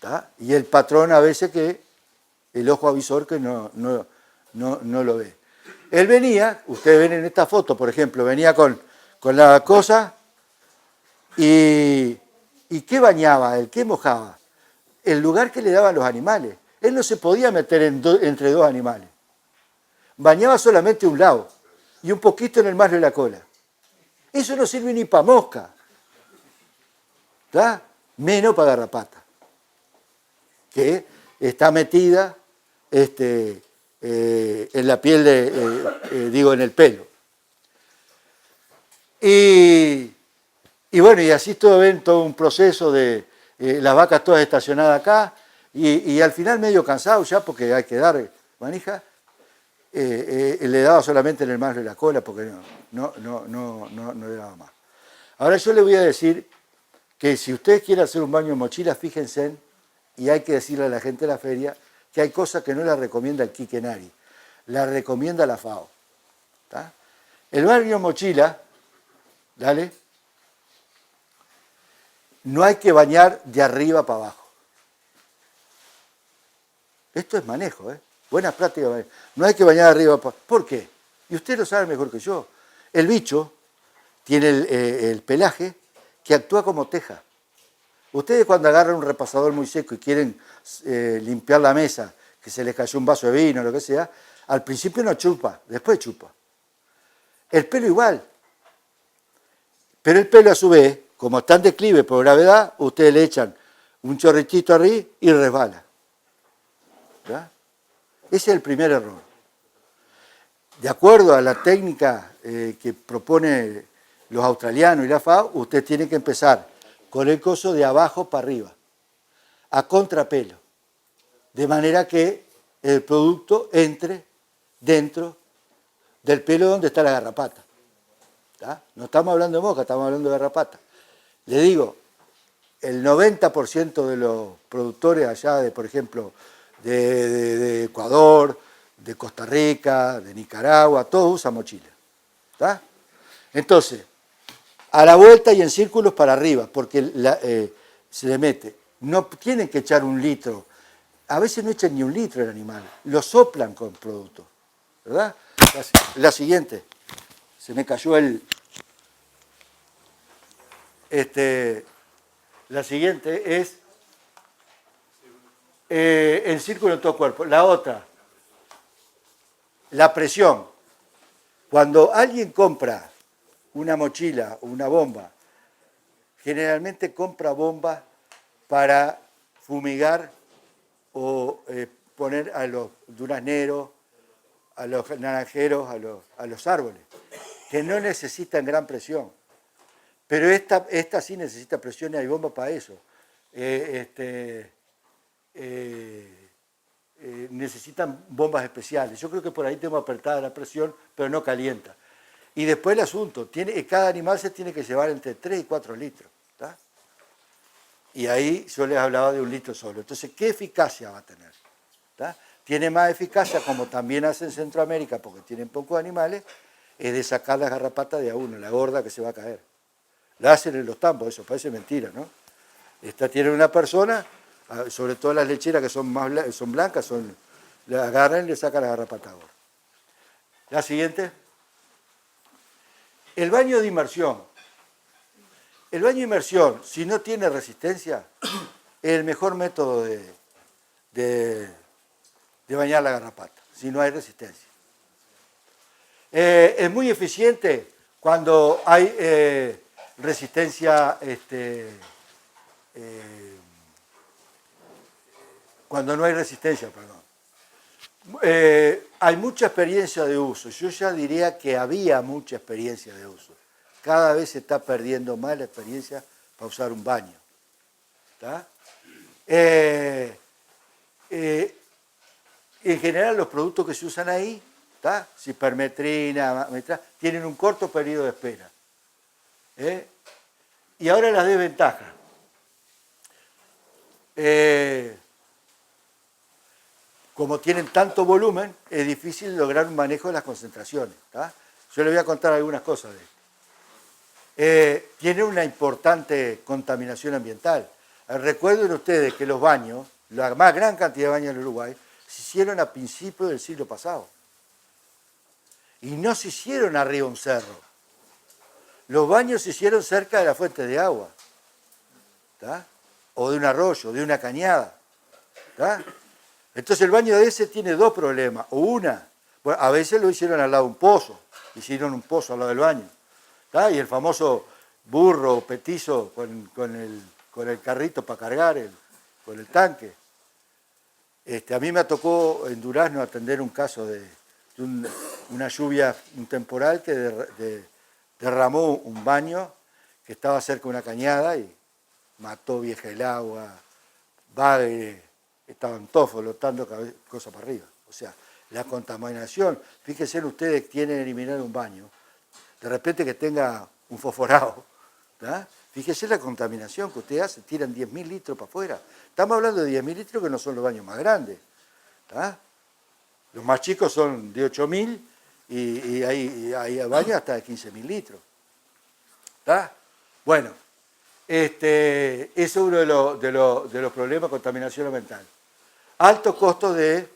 ¿Tá? Y el patrón a veces que el ojo avisor que no lo ve. Él venía, ustedes ven en esta foto, por ejemplo, venía con la cosa y ¿qué bañaba él? ¿Qué mojaba? El lugar que le daban los animales. Él no se podía meter entre dos animales. Bañaba solamente un lado y un poquito en el margen de la cola. Eso no sirve ni para mosca. ¿Tá? Menos para garrapata. Que está metida en la piel, en el pelo. Y bueno, y así ven todo un proceso de las vacas todas estacionadas acá, y al final medio cansado ya porque hay que dar manija, le daba solamente en el margen de la cola porque no le daba más. Ahora yo le voy a decir que si ustedes quieren hacer un baño en mochila, fíjense y hay que decirle a la gente de la feria que hay cosas que no la recomienda el Quiquenari, la recomienda la FAO. ¿Tá? El baño en mochila, dale, no hay que bañar de arriba para abajo. Esto es manejo, buenas prácticas. No hay que bañar de arriba para abajo. ¿Por qué? Y usted lo sabe mejor que yo. El bicho tiene el pelaje que actúa como teja. Ustedes cuando agarran un repasador muy seco y quieren limpiar la mesa, que se les cayó un vaso de vino o lo que sea, al principio no chupa, después chupa. El pelo igual. Pero el pelo a su vez, como está en declive por gravedad, ustedes le echan un chorritito arriba y resbala. ¿Verdad? Ese es el primer error. De acuerdo a la técnica que propone los australianos y la FAO, usted tiene que empezar con el coso de abajo para arriba, a contrapelo, de manera que el producto entre dentro del pelo donde está la garrapata. ¿Tá? No estamos hablando de mosca, estamos hablando de garrapata. Le digo, el 90% de los productores allá, por ejemplo, de Ecuador, de Costa Rica, de Nicaragua, todos usan mochila. ¿Tá? Entonces, a la vuelta y en círculos para arriba, porque se le mete. No tienen que echar 1 litro. A veces no echan ni 1 litro el animal. Lo soplan con producto. ¿Verdad? La siguiente. Se me cayó la siguiente es el círculo en todo cuerpo. La otra, la presión. Cuando alguien compra una mochila o una bomba, generalmente compra bombas para fumigar o poner a los durazneros, a los naranjeros, a los árboles, que no necesitan gran presión. Pero esta sí necesita presión y hay bomba para eso. Necesitan bombas especiales. Yo creo que por ahí tengo apretada la presión, pero no calienta. Y después el asunto, cada animal se tiene que llevar entre 3 y 4 litros. ¿Tá? Y ahí yo les hablaba de 1 litro solo. Entonces, ¿qué eficacia va a tener? ¿Tá? Tiene más eficacia, como también hace en Centroamérica, porque tienen pocos animales, es de sacar las garrapatas de a uno, la gorda que se va a caer. La hacen en los tambos, eso parece mentira, ¿no? Tiene una persona, sobre todo las lecheras que son blancas, la agarran y le sacan la garrapata gorda. La siguiente. El baño de inmersión. El baño de inmersión, si no tiene resistencia, es el mejor método de bañar la garrapata, si no hay resistencia. Es muy eficiente cuando hay resistencia, cuando no hay resistencia, perdón. Hay mucha experiencia de uso, yo ya diría que había mucha experiencia de uso. Cada vez se está perdiendo más la experiencia para usar un baño. ¿Tá? En general los productos que se usan ahí, ¿tá? Cipermetrina, tienen un corto periodo de espera. Y ahora las desventajas. Como tienen tanto volumen, es difícil lograr un manejo de las concentraciones. ¿Tá? Yo les voy a contar algunas cosas de esto. Tiene una importante contaminación ambiental. Recuerden ustedes que los baños, la más gran cantidad de baños en Uruguay, se hicieron a principios del siglo pasado. Y no se hicieron arriba de un cerro. Los baños se hicieron cerca de la fuente de agua. ¿Tá? O de un arroyo, de una cañada. ¿Tá? Entonces el baño de ese tiene 2 problemas. O una, bueno, a veces lo hicieron al lado de un pozo. Hicieron un pozo al lado del baño. ¿Tá? Y el famoso burro petizo con el carrito para cargar, con el tanque. A mí me tocó en Durazno atender un caso de una lluvia, un temporal que derramó un baño que estaba cerca de una cañada y mató vieja el agua, bagre, estaban todos flotando cosas para arriba. O sea, la contaminación, fíjense ustedes, quieren eliminar un baño, de repente que tenga un fosforado, ¿tá? Fíjese la contaminación que ustedes hacen, tiran 10.000 litros para afuera. Estamos hablando de 10.000 litros que no son los baños más grandes. ¿Tá? Los más chicos son de 8.000 y hay baños hasta de 15.000 litros. ¿Tá? Bueno, ese es uno de los problemas de contaminación ambiental. Alto costo de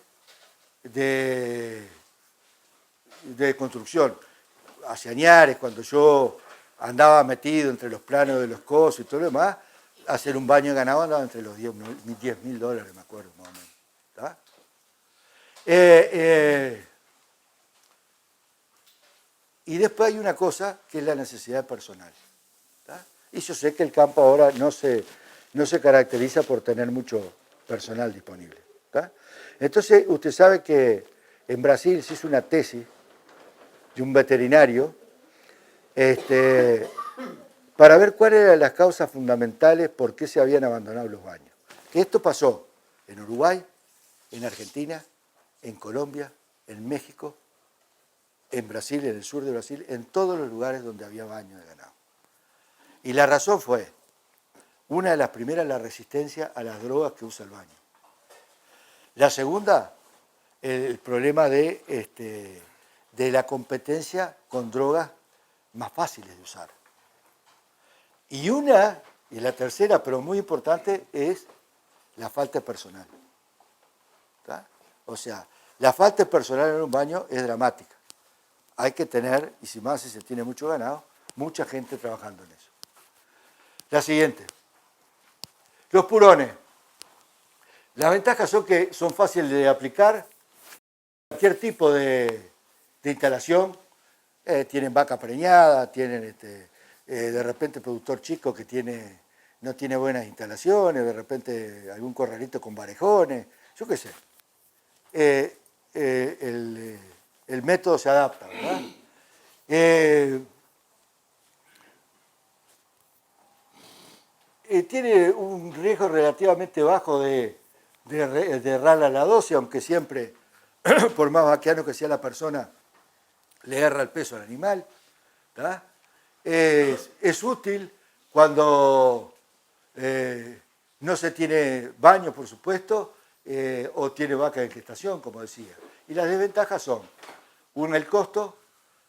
construcción. Hacia Añares, cuando yo andaba metido entre los planos de los cosos y todo lo demás, hacer un baño de ganado andaba entre los $10.000, me acuerdo, más o menos. ¿Tá? Y después hay una cosa que es la necesidad personal. ¿Tá? Y yo sé que el campo ahora no se caracteriza por tener mucho personal disponible. ¿Tá? Entonces, usted sabe que en Brasil se hizo una tesis de un veterinario para ver cuáles eran las causas fundamentales por qué se habían abandonado los baños. Que esto pasó en Uruguay, en Argentina, en Colombia, en México, en Brasil, en el sur de Brasil, en todos los lugares donde había baños de ganado. Y la razón fue, una de las primeras, la resistencia a las drogas que usa el baño. La segunda, el problema de la competencia con drogas más fáciles de usar. Y la tercera, pero muy importante, es la falta de personal. ¿Tá? O sea, la falta de personal en un baño es dramática. Hay que tener, y si más si se tiene mucho ganado, mucha gente trabajando en eso. La siguiente. Los purones. Las ventajas son que son fáciles de aplicar. Cualquier tipo de instalación. Tienen vaca preñada, tienen de repente productor chico que no tiene buenas instalaciones, de repente algún corralito con varejones, yo qué sé. el método se adapta, ¿verdad? Tiene un riesgo relativamente bajo de errar a la dosis, aunque siempre, por más vaquiano que sea la persona, le erra el peso al animal. ¿Tá? Es útil cuando no se tiene baño, por supuesto, o tiene vaca en gestación, como decía. Y las desventajas son, una, el costo,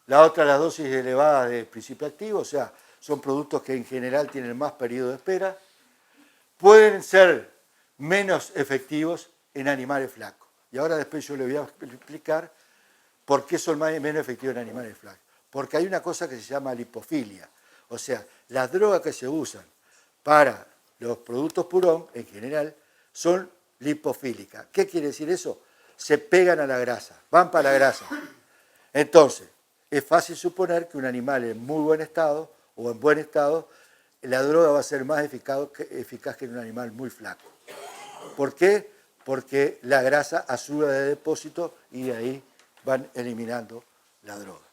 la otra, las dosis elevadas de principio activo, o sea, son productos que en general tienen más periodo de espera, pueden ser menos efectivos en animales flacos. Y ahora después yo le voy a explicar por qué son menos efectivos en animales flacos. Porque hay una cosa que se llama lipofilia. O sea, las drogas que se usan para los productos purón, en general, son lipofílicas. ¿Qué quiere decir eso? Se pegan a la grasa, van para la grasa. Entonces, es fácil suponer que un animal en muy buen estado o en buen estado, la droga va a ser más eficaz que en un animal muy flaco. ¿Por qué? Porque la grasa ayuda de depósito y de ahí van eliminando la droga.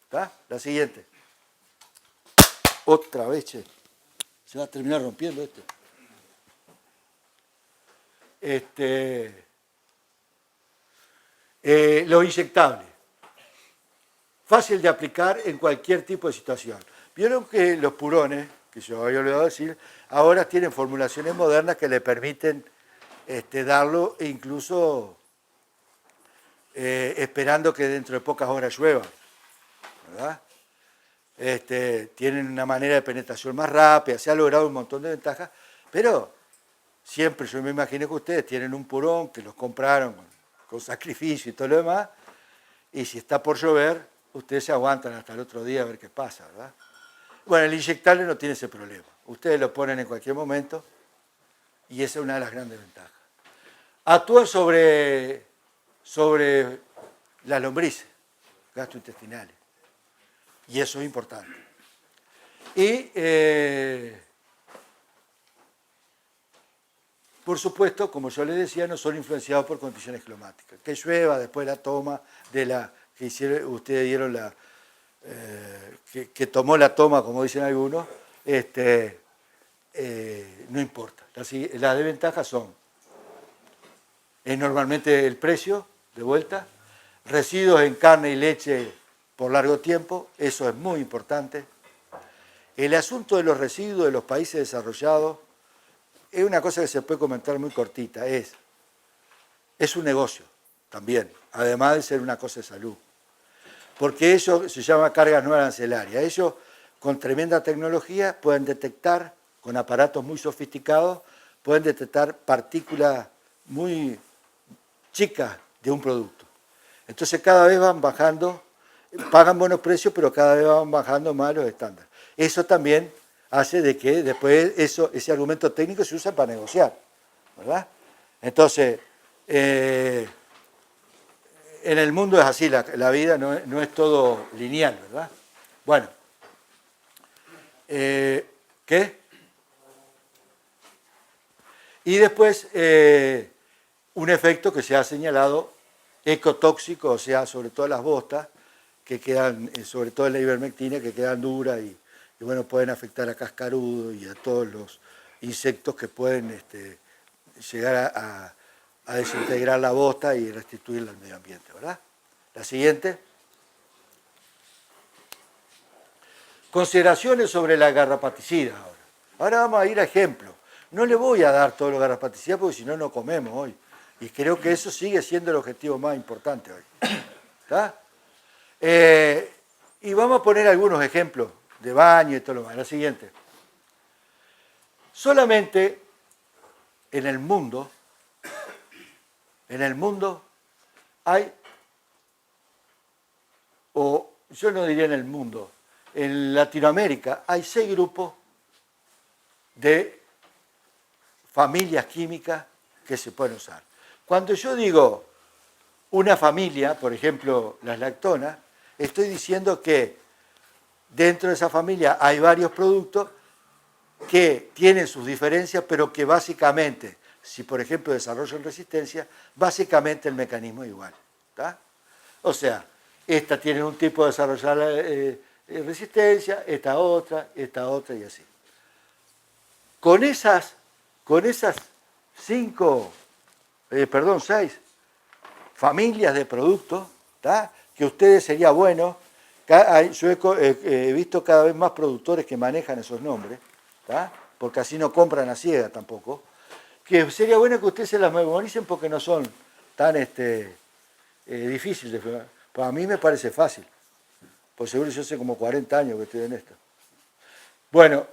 ¿Está? La siguiente. Otra vez, che. Se va a terminar rompiendo esto. Lo inyectable. Fácil de aplicar en cualquier tipo de situación. Vieron que los purones, que yo había olvidado decir, ahora tienen formulaciones modernas que le permiten darlo incluso esperando que dentro de pocas horas llueva, ¿verdad? Tienen una manera de penetración más rápida, se ha logrado un montón de ventajas, pero siempre yo me imagino que ustedes tienen un purón que los compraron con sacrificio y todo lo demás, y si está por llover, ustedes se aguantan hasta el otro día a ver qué pasa, ¿verdad? Bueno, el inyectable no tiene ese problema. Ustedes lo ponen en cualquier momento y esa es una de las grandes ventajas. Actúa sobre las lombrices gastrointestinales y eso es importante. Y, por supuesto, como yo les decía, no son influenciados por condiciones climáticas. Que llueva después de la toma de la que hicieron, ustedes dieron la... que tomó la toma, como dicen algunos, no importa. Las desventajas son normalmente el precio, de vuelta, residuos en carne y leche por largo tiempo, eso es muy importante. El asunto de los residuos de los países desarrollados es una cosa que se puede comentar muy cortita, es un negocio también, además de ser una cosa de salud. Porque eso se llama cargas no arancelarias. Ellos, con tremenda tecnología, pueden detectar, con aparatos muy sofisticados, pueden detectar partículas muy chicas de un producto. Entonces cada vez van bajando, pagan buenos precios, pero cada vez van bajando más los estándares. Eso también hace de que después ese argumento técnico se usa para negociar, ¿verdad? Entonces, en el mundo es así, la vida no es todo lineal, ¿verdad? Bueno, ¿qué? Y después, un efecto que se ha señalado, ecotóxico, o sea, sobre todo las bostas, que quedan, sobre todo en la ivermectina, que quedan duras y bueno, pueden afectar a cascarudos y a todos los insectos que pueden llegar a desintegrar la bosta y restituirla al medio ambiente, ¿verdad? La siguiente. Consideraciones sobre la garrapaticida ahora. Ahora vamos a ir a ejemplos. No le voy a dar todos los garrapaticidas porque si no, no comemos hoy. Y creo que eso sigue siendo el objetivo más importante hoy. ¿Está? Y vamos a poner algunos ejemplos de baño y todo lo demás. La siguiente. Solamente en el mundo hay, o yo no diría en el mundo, en Latinoamérica hay 6 grupos de familias químicas que se pueden usar. Cuando yo digo una familia, por ejemplo, las lactonas, estoy diciendo que dentro de esa familia hay varios productos que tienen sus diferencias, pero que básicamente si por ejemplo desarrollan resistencia, básicamente el mecanismo es igual. ¿Tá? O sea, esta tiene un tipo de desarrollar resistencia, esta otra y así. Con esas 6 familias de productos, ¿tá? Que ustedes sería bueno, yo he visto cada vez más productores que manejan esos nombres, ¿tá? Porque así no compran a ciega tampoco, que sería bueno que ustedes se las memoricen porque no son tan difíciles. Para mí me parece fácil, por seguro yo hace como 40 años que estoy en esto. Bueno,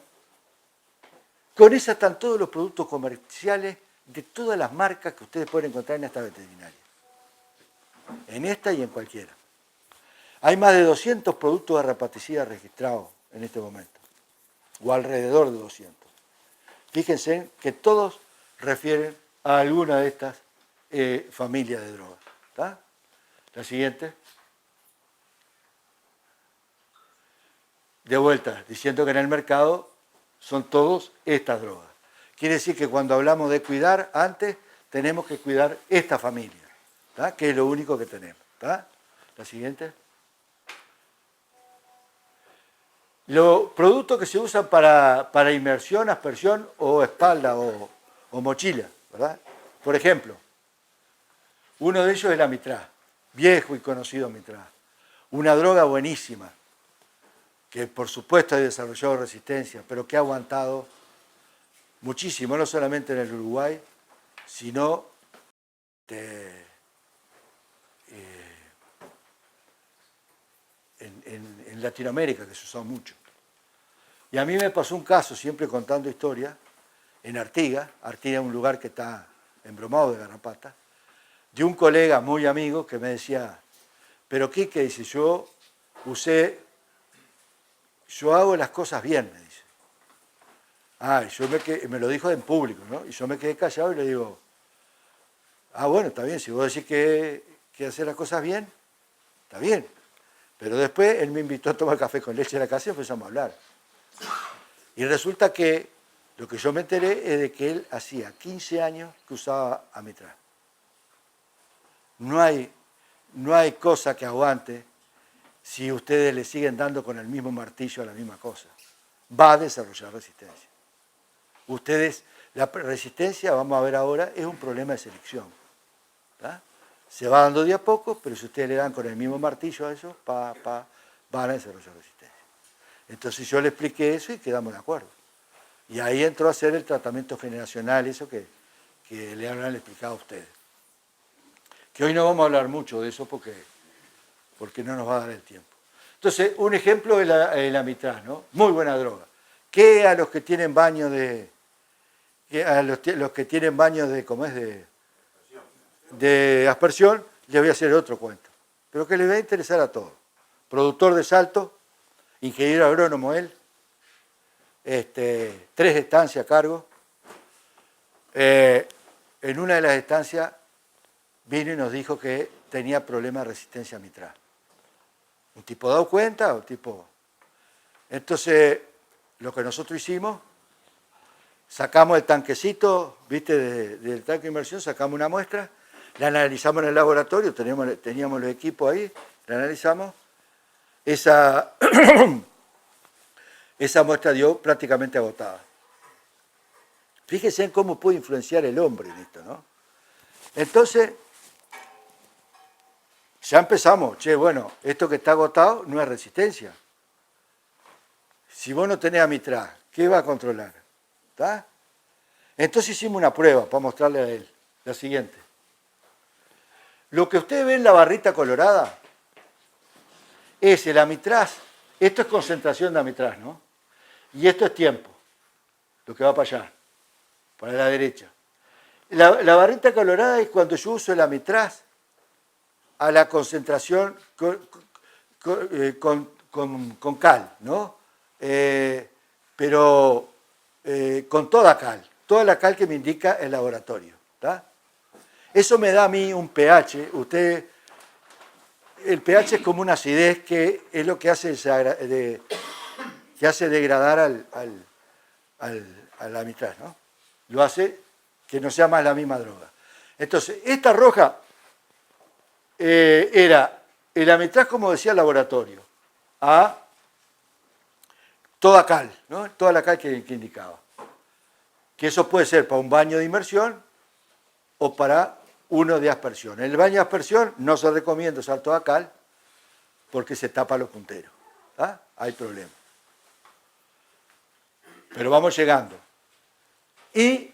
con esas están todos los productos comerciales de todas las marcas que ustedes pueden encontrar en esta veterinaria. En esta y en cualquiera. Hay más de 200 productos de rapaticidas registrados en este momento, o alrededor de 200. Fíjense que todos refieren a alguna de estas familias de drogas. ¿Tá? La siguiente. De vuelta, diciendo que en el mercado son todos estas drogas. Quiere decir que cuando hablamos de cuidar, antes tenemos que cuidar esta familia, ¿tá? Que es lo único que tenemos. ¿Tá? La siguiente. Los productos que se usan para inmersión, aspersión o espalda o mochila, ¿verdad? Por ejemplo, uno de ellos es la mitraz, viejo y conocido mitraz. Una droga buenísima, que por supuesto ha desarrollado resistencia, pero que ha aguantado muchísimo, no solamente en el Uruguay, sino en Latinoamérica, que se usó mucho. Y a mí me pasó un caso, siempre contando historias, en Artigas es un lugar que está embromado de garrapata, de un colega muy amigo que me decía, pero Quique, dice, yo hago las cosas bien, me dice. Y me lo dijo en público, ¿no? Y yo me quedé callado y le digo, bueno, está bien, si vos decís que hacer las cosas bien, está bien. Pero después él me invitó a tomar café con leche en la casa y empezamos a hablar. Y resulta que lo que yo me enteré es de que él hacía 15 años que usaba Amitraz. No hay cosa que aguante si ustedes le siguen dando con el mismo martillo a la misma cosa. Va a desarrollar resistencia. La resistencia, vamos a ver ahora, es un problema de selección. ¿Tá? Se va dando de a poco, pero si ustedes le dan con el mismo martillo a eso, van a desarrollar resistencia. Entonces yo le expliqué eso y quedamos de acuerdo. Y ahí entró a hacer el tratamiento generacional, eso que le habrán explicado a ustedes. Que hoy no vamos a hablar mucho de eso porque no nos va a dar el tiempo. Entonces, un ejemplo es el Amitraz, ¿no? Muy buena droga. Que a los que tienen baño de aspersión, les voy a hacer otro cuento. Pero que les va a interesar a todos. Productor de Salto, ingeniero agrónomo él, 3 estancias a cargo. En una de las estancias vino y nos dijo que tenía problemas de resistencia a Amitraz. Un tipo dado cuenta, Entonces, lo que nosotros hicimos, sacamos el tanquecito, ¿viste? Del tanque de inmersión, sacamos una muestra, la analizamos en el laboratorio, teníamos los equipos ahí, la analizamos. Esa muestra dio prácticamente agotada. Fíjense en cómo puede influenciar el hombre en esto, ¿no? Entonces, ya empezamos, esto que está agotado no es resistencia. Si vos no tenés Amitraz, ¿qué va a controlar? ¿Está? Entonces hicimos una prueba para mostrarle a él, la siguiente. Lo que ustedes ven en la barrita colorada es el Amitraz, esto es concentración de Amitraz, ¿no? Y esto es tiempo, lo que va para allá, para la derecha. La barrita colorada es cuando yo uso el Amitraz a la concentración con cal, ¿no? Pero con toda la cal que me indica el laboratorio. ¿Tá? Eso me da a mí un pH. El pH es como una acidez que es lo que hace degradar al Amitraz, ¿no? Lo hace que no sea más la misma droga. Entonces, esta roja era el amitraz, como decía el laboratorio, a toda cal, ¿no? Toda la cal que indicaba. Que eso puede ser para un baño de inmersión o para uno de aspersión. En el baño de aspersión no se recomienda usar toda cal porque se tapa los punteros. ¿Ah? Hay problema. Pero vamos llegando. Y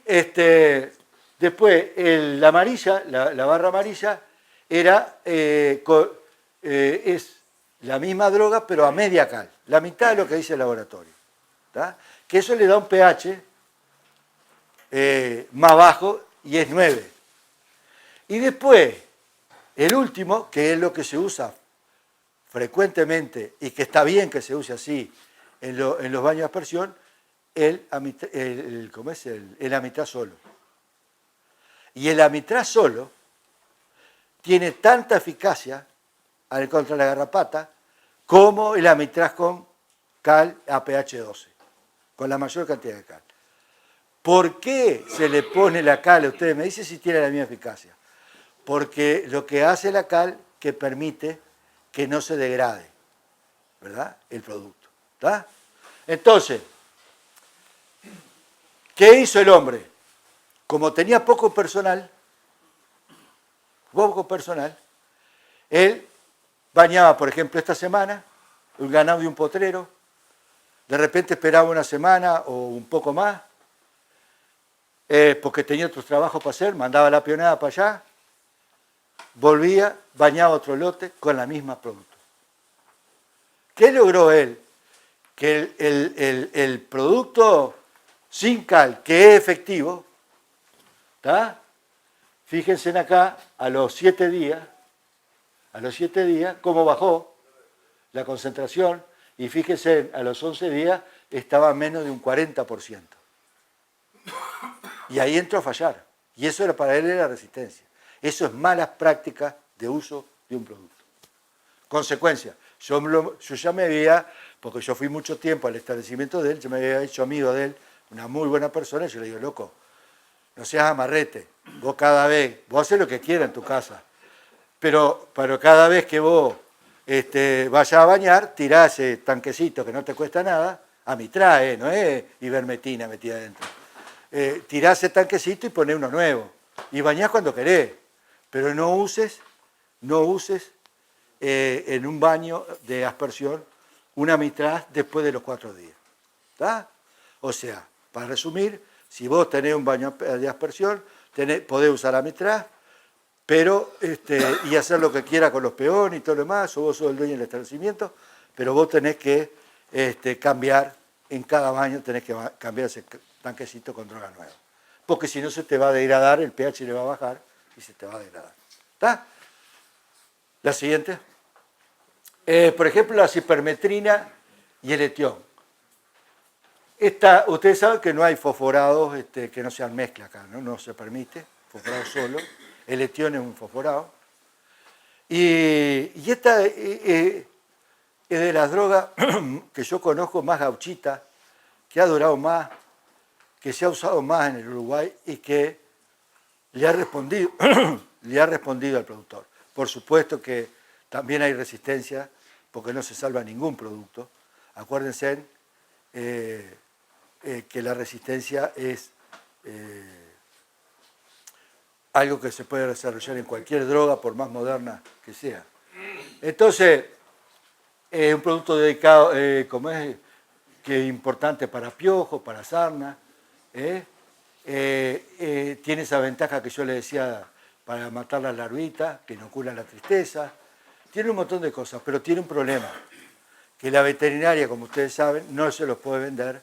después la amarilla, la barra amarilla, era, es la misma droga, pero a media cal. La mitad de lo que dice el laboratorio. ¿Tá? Que eso le da un pH más bajo y es 9. Y después, el último, que es lo que se usa frecuentemente y que está bien que se use así en los baños de aspersión, el amitraz solo. Y el amitraz solo tiene tanta eficacia contra la garrapata como el amitraz con cal a pH 12, con la mayor cantidad de cal. ¿Por qué se le pone la cal? Ustedes me dicen si tiene la misma eficacia. Porque lo que hace la cal que permite que no se degrade, ¿verdad? El producto. ¿Está? Entonces, ¿qué hizo el hombre? Como tenía poco personal, él bañaba, por ejemplo, esta semana, un ganado de un potrero, de repente esperaba una semana o un poco más, porque tenía otros trabajos para hacer, mandaba la pionada para allá, volvía, bañaba otro lote con la misma producto. ¿Qué logró él? Que el producto sin cal, que es efectivo, ¿está? Fíjense en acá, a los 7 días, cómo bajó la concentración, y fíjense, a los 11 días estaba a menos de un 40%. Y ahí entró a fallar. Y eso era para él era resistencia. Eso es malas prácticas de uso de un producto. Consecuencia, yo ya me había, porque yo fui mucho tiempo al establecimiento de él, yo me había hecho amigo de él, una muy buena persona, y yo le digo, loco, no seas amarrete, vos haces lo que quieras en tu casa, pero cada vez que vos vayas a bañar, tirá ese tanquecito que no te cuesta nada, amitraz, no es ivermectina metida adentro. Tirá ese tanquecito y poné uno nuevo. Y bañás cuando querés, pero no uses en un baño de aspersión un amitraz después de los 4 días. ¿Está? O sea, para resumir, si vos tenés un baño de aspersión, podés usar amitraz, pero, y hacer lo que quiera con los peones y todo lo demás, o vos sos el dueño del establecimiento, pero vos tenés que cambiar, en cada baño tenés que cambiar ese tanquecito con droga nueva. Porque si no se te va a degradar, el pH le va a bajar y se te va a degradar. ¿Está? La siguiente. Por ejemplo, la cipermetrina y el etión. Ustedes saben que no hay fosforados que no sean mezcla acá, ¿no? No se permite, fosforado solo. El etión es un fosforado. Y esta es de las drogas que yo conozco más gauchita, que ha durado más, que se ha usado más en el Uruguay y que le ha respondido al productor. Por supuesto que también hay resistencia, porque no se salva ningún producto. Acuérdense que la resistencia es algo que se puede desarrollar en cualquier droga, por más moderna que sea. Entonces, un producto dedicado, como es, que es importante para piojos, para sarna, tiene esa ventaja que yo le decía para matar las larvitas, que inoculan la tristeza, tiene un montón de cosas, pero tiene un problema, que la veterinaria, como ustedes saben, no se los puede vender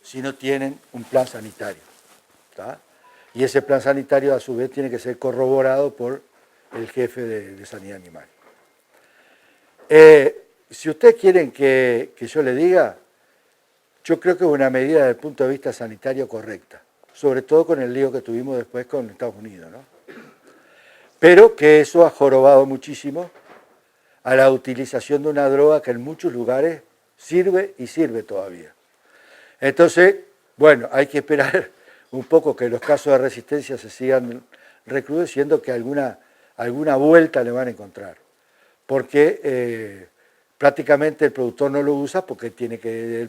si no tienen un plan sanitario. ¿Tá? Y ese plan sanitario, a su vez, tiene que ser corroborado por el jefe de sanidad animal. Si ustedes quieren que yo le diga, yo creo que es una medida desde el punto de vista sanitario correcta, sobre todo con el lío que tuvimos después con Estados Unidos, ¿no? Pero que eso ha jorobado muchísimo a la utilización de una droga que en muchos lugares sirve y sirve todavía. Entonces, bueno, hay que esperar un poco que los casos de resistencia se sigan recrudeciendo, que alguna vuelta le van a encontrar. Porque prácticamente el productor no lo usa porque tiene que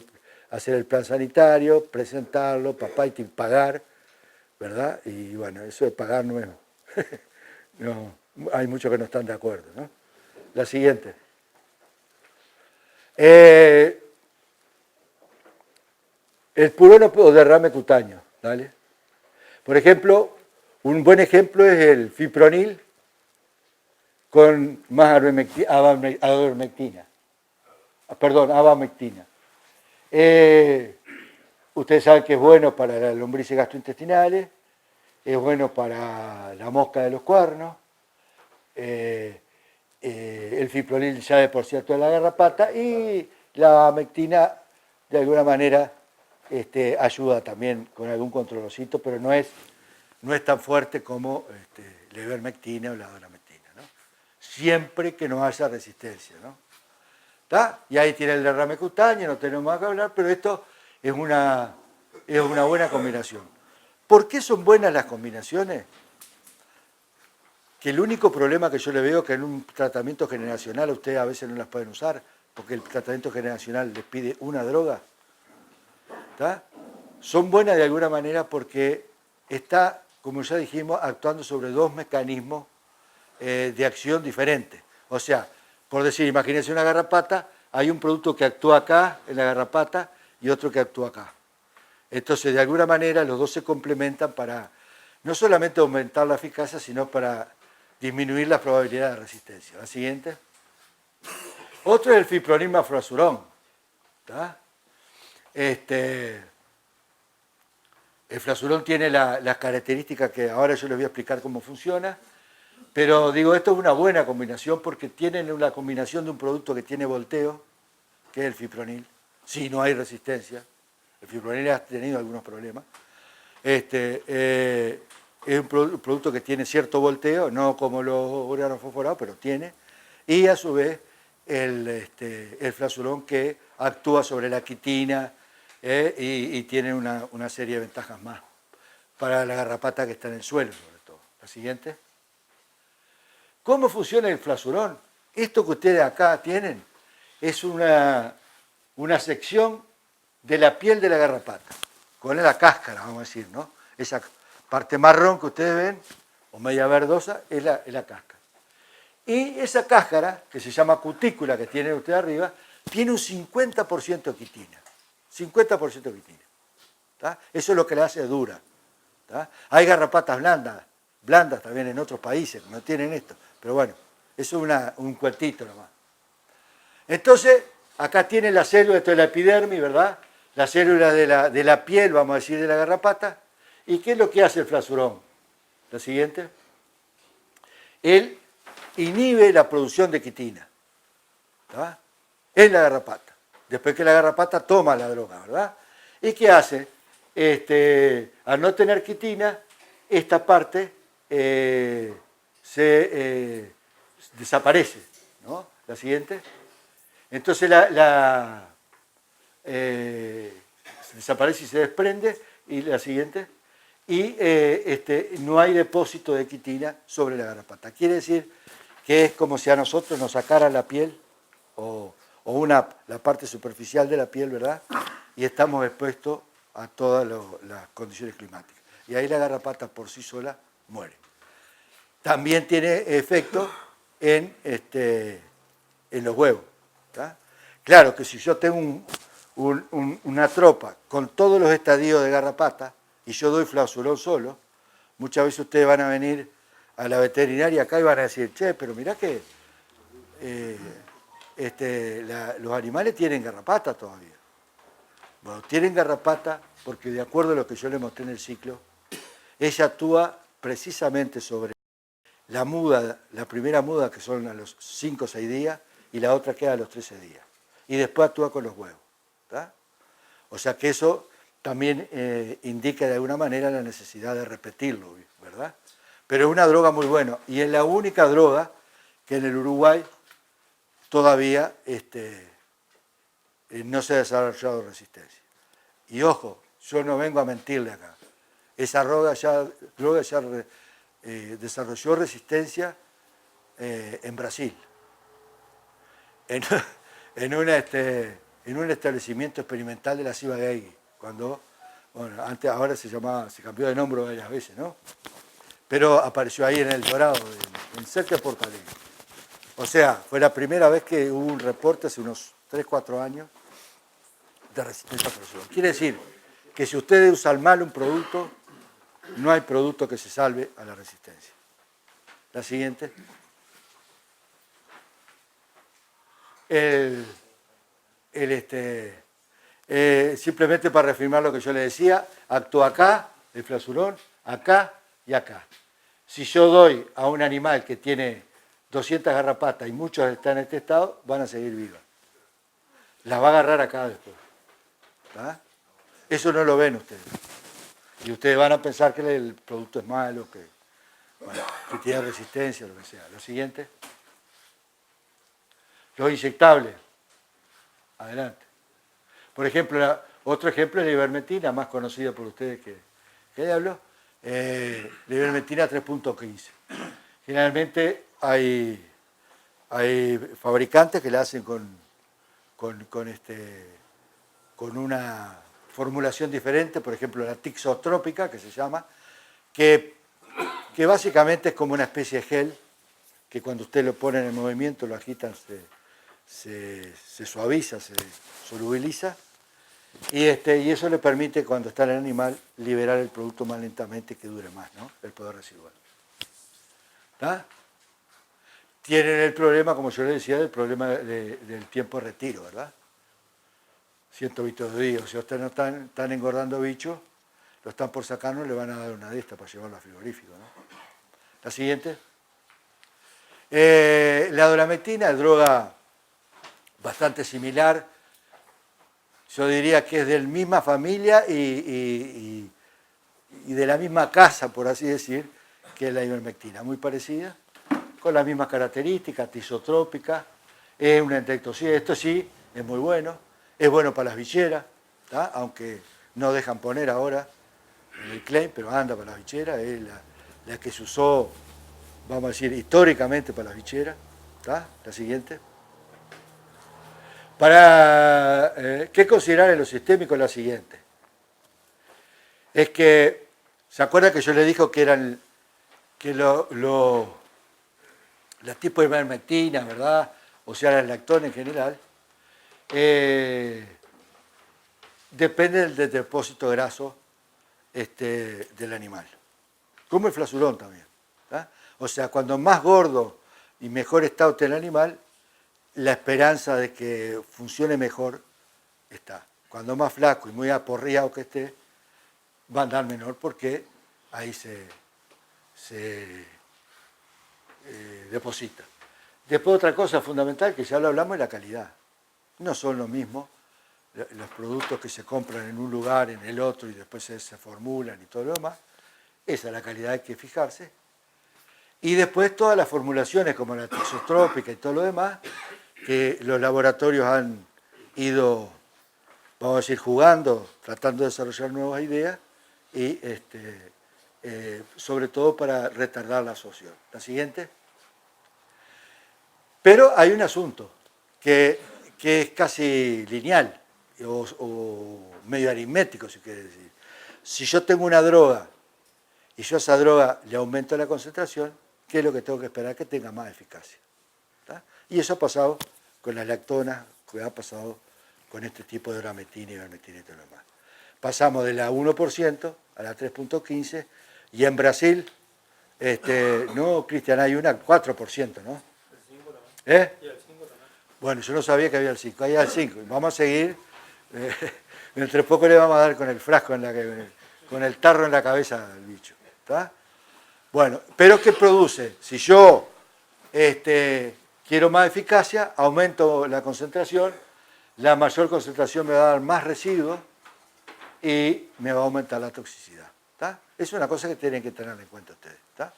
hacer el plan sanitario, presentarlo, papá, y pagar, ¿verdad? Y bueno, eso de pagar no es... no, hay muchos que no están de acuerdo, ¿no? La siguiente. El purón o derrame cutáneo, ¿vale? Por ejemplo, un buen ejemplo es el fipronil con más abamectina. Ustedes saben que es bueno para las lombrices gastrointestinales, es bueno para la mosca de los cuernos, el fipronil ya de por cierto de la garrapata, y la abamectina de alguna manera ayuda también con algún controlcito, pero no es tan fuerte como la ivermectina o la abamectina, ¿no? Siempre que no haya resistencia, ¿no? ¿Está? Y ahí tiene el derrame cutáneo, no tenemos más que hablar, pero esto es una buena combinación. ¿Por qué son buenas las combinaciones? Que el único problema que yo le veo es que en un tratamiento generacional ustedes a veces no las pueden usar, porque el tratamiento generacional les pide una droga. ¿Está? Son buenas de alguna manera porque está, como ya dijimos, actuando sobre dos mecanismos de acción diferentes. O sea, por decir, imagínense una garrapata, hay un producto que actúa acá, en la garrapata, y otro que actúa acá. Entonces, de alguna manera, los dos se complementan para no solamente aumentar la eficacia, sino para disminuir la probabilidad de resistencia. La siguiente. Otro es el fipronil mafloxurón. ¿Está? El flasurón tiene las características que ahora yo les voy a explicar cómo funciona, pero digo, esto es una buena combinación porque tienen una combinación de un producto que tiene volteo, que es el fipronil, si no hay resistencia. El fipronil ha tenido algunos problemas. Es un producto que tiene cierto volteo, no como los organofosforados, pero tiene, y a su vez el flasurón que actúa sobre la quitina, y tiene una serie de ventajas más para la garrapata que está en el suelo, sobre todo. La siguiente. ¿Cómo funciona el flasurón? Esto que ustedes acá tienen es una sección de la piel de la garrapata, con la cáscara, vamos a decir, ¿no? Esa parte marrón que ustedes ven, o media verdosa, es la cáscara. Y esa cáscara, que se llama cutícula, que tiene usted arriba, tiene un 50% de quitina. 50% de quitina. ¿Tá? Eso es lo que la hace dura. ¿Tá? Hay garrapatas blandas también en otros países que no tienen esto. Pero bueno, eso es un cuartito nomás. Entonces, acá tiene la célula, esto es la epidermis, ¿verdad? La célula de la piel, vamos a decir, de la garrapata. ¿Y qué es lo que hace el flasurón? La siguiente. Él inhibe la producción de quitina. ¿Tá? En la garrapata. Después que la garrapata toma la droga, ¿verdad? ¿Y qué hace? Al no tener quitina, esta parte desaparece, ¿no? La siguiente. Entonces desaparece y se desprende. Y la siguiente. Y no hay depósito de quitina sobre la garrapata. Quiere decir que es como si a nosotros nos sacara la piel o la parte superficial de la piel, ¿verdad? Y estamos expuestos a todas las condiciones climáticas. Y ahí la garrapata por sí sola muere. También tiene efecto en los huevos. ¿Tá? Claro que si yo tengo una tropa con todos los estadios de garrapata y yo doy flasurón solo, muchas veces ustedes van a venir a la veterinaria acá y van a decir, che, pero mirá que los animales tienen garrapata todavía. Bueno, tienen garrapata porque de acuerdo a lo que yo les mostré en el ciclo, ella actúa precisamente sobre la primera muda que son a los 5 o 6 días y la otra queda a los 13 días. Y después actúa con los huevos. ¿Tá? O sea que eso también indica de alguna manera la necesidad de repetirlo, ¿verdad? Pero es una droga muy buena y es la única droga que en el Uruguay todavía no se ha desarrollado resistencia. Y ojo, yo no vengo a mentirle acá. Esa droga ya desarrolló resistencia en Brasil, en un establecimiento experimental de la Ciba-Geigy, cuando, bueno, ahora se cambió de nombre varias veces, ¿no? Pero apareció ahí en El Dorado, en cerca de Porto Alegre. O sea, fue la primera vez que hubo un reporte hace unos 3, 4 años de resistencia a fluoresceína. Quiere decir que si ustedes usan mal un producto, no hay producto que se salve a la resistencia. La siguiente. Simplemente para reafirmar lo que yo le decía, actúa acá, el flasurón, acá y acá. Si yo doy a un animal que tiene 200 garrapatas y muchos están en este estado, van a seguir vivas. Las va a agarrar acá después. ¿Tá? Eso no lo ven ustedes. Y ustedes van a pensar que el producto es malo, que tiene resistencia, lo que sea. Lo siguiente. Los inyectables. Adelante. Por ejemplo, otro ejemplo es la ivermectina, más conocida por ustedes que hablo. La ivermectina 3.15. Generalmente hay fabricantes que la hacen con una formulación diferente, por ejemplo la tixotrópica, que se llama, que básicamente es como una especie de gel, que cuando usted lo pone en el movimiento, lo agitan, se suaviza, se solubiliza, y eso le permite, cuando está en el animal, liberar el producto más lentamente y que dure más, ¿no? El poder residual. ¿Está? Tienen el problema, como yo les decía, del problema del tiempo de retiro, ¿verdad? 122 días. Si ustedes no están engordando bichos, lo están por sacarnos, le van a dar una de estas para llevarlo al frigorífico, ¿no? La siguiente. La doramectina es droga bastante similar. Yo diría que es de la misma familia y de la misma casa, por así decir, que la ivermectina. Muy parecida, con las mismas características, tisotrópica, es un insecticida. Esto sí, es muy bueno. Es bueno para las bicheras, ¿tá? Aunque no dejan poner ahora en el claim, pero anda para las bicheras. Es la que se usó, vamos a decir, históricamente para las bicheras. ¿Tá? La siguiente. Para ¿qué considerar en lo sistémico? La siguiente. Es que, ¿se acuerdan que yo le dije que eran los tipos de ivermectina, ¿verdad? O sea, las lactones en general, depende del depósito graso del animal. Como el flasurón también. ¿Tá? O sea, cuando más gordo y mejor estado esté el animal, la esperanza de que funcione mejor está. Cuando más flaco y muy aporreado que esté, va a andar menor porque ahí se deposita. Después otra cosa fundamental que ya lo hablamos es la calidad. No son lo mismo los productos que se compran en un lugar, en el otro y después se formulan y todo lo demás. Esa es la calidad, hay que fijarse. Y después todas las formulaciones como la tisotrópica y todo lo demás, que los laboratorios han ido, vamos a decir, jugando, tratando de desarrollar nuevas ideas y sobre todo para retardar la absorción. La siguiente. Pero hay un asunto que es casi lineal o medio aritmético, si quiere decir. Si yo tengo una droga y yo a esa droga le aumento la concentración, ¿qué es lo que tengo que esperar? Que tenga más eficacia. ¿Tá? Y eso ha pasado con las lactonas, que ha pasado con este tipo de doramectina y ivermectina y todo lo demás. Pasamos de la 1% a la 3.15 y en Brasil, no, Cristian, hay una 4%, ¿no? ¿Eh? Bueno, yo no sabía que había el 5, hay el 5. Vamos a seguir, entre poco le vamos a dar con el frasco, con el tarro en la cabeza al bicho. ¿Tá? Bueno, pero ¿qué produce? Si yo quiero más eficacia, aumento la concentración, la mayor concentración me va a dar más residuos y me va a aumentar la toxicidad. ¿Tá? Es una cosa que tienen que tener en cuenta ustedes. ¿Tá?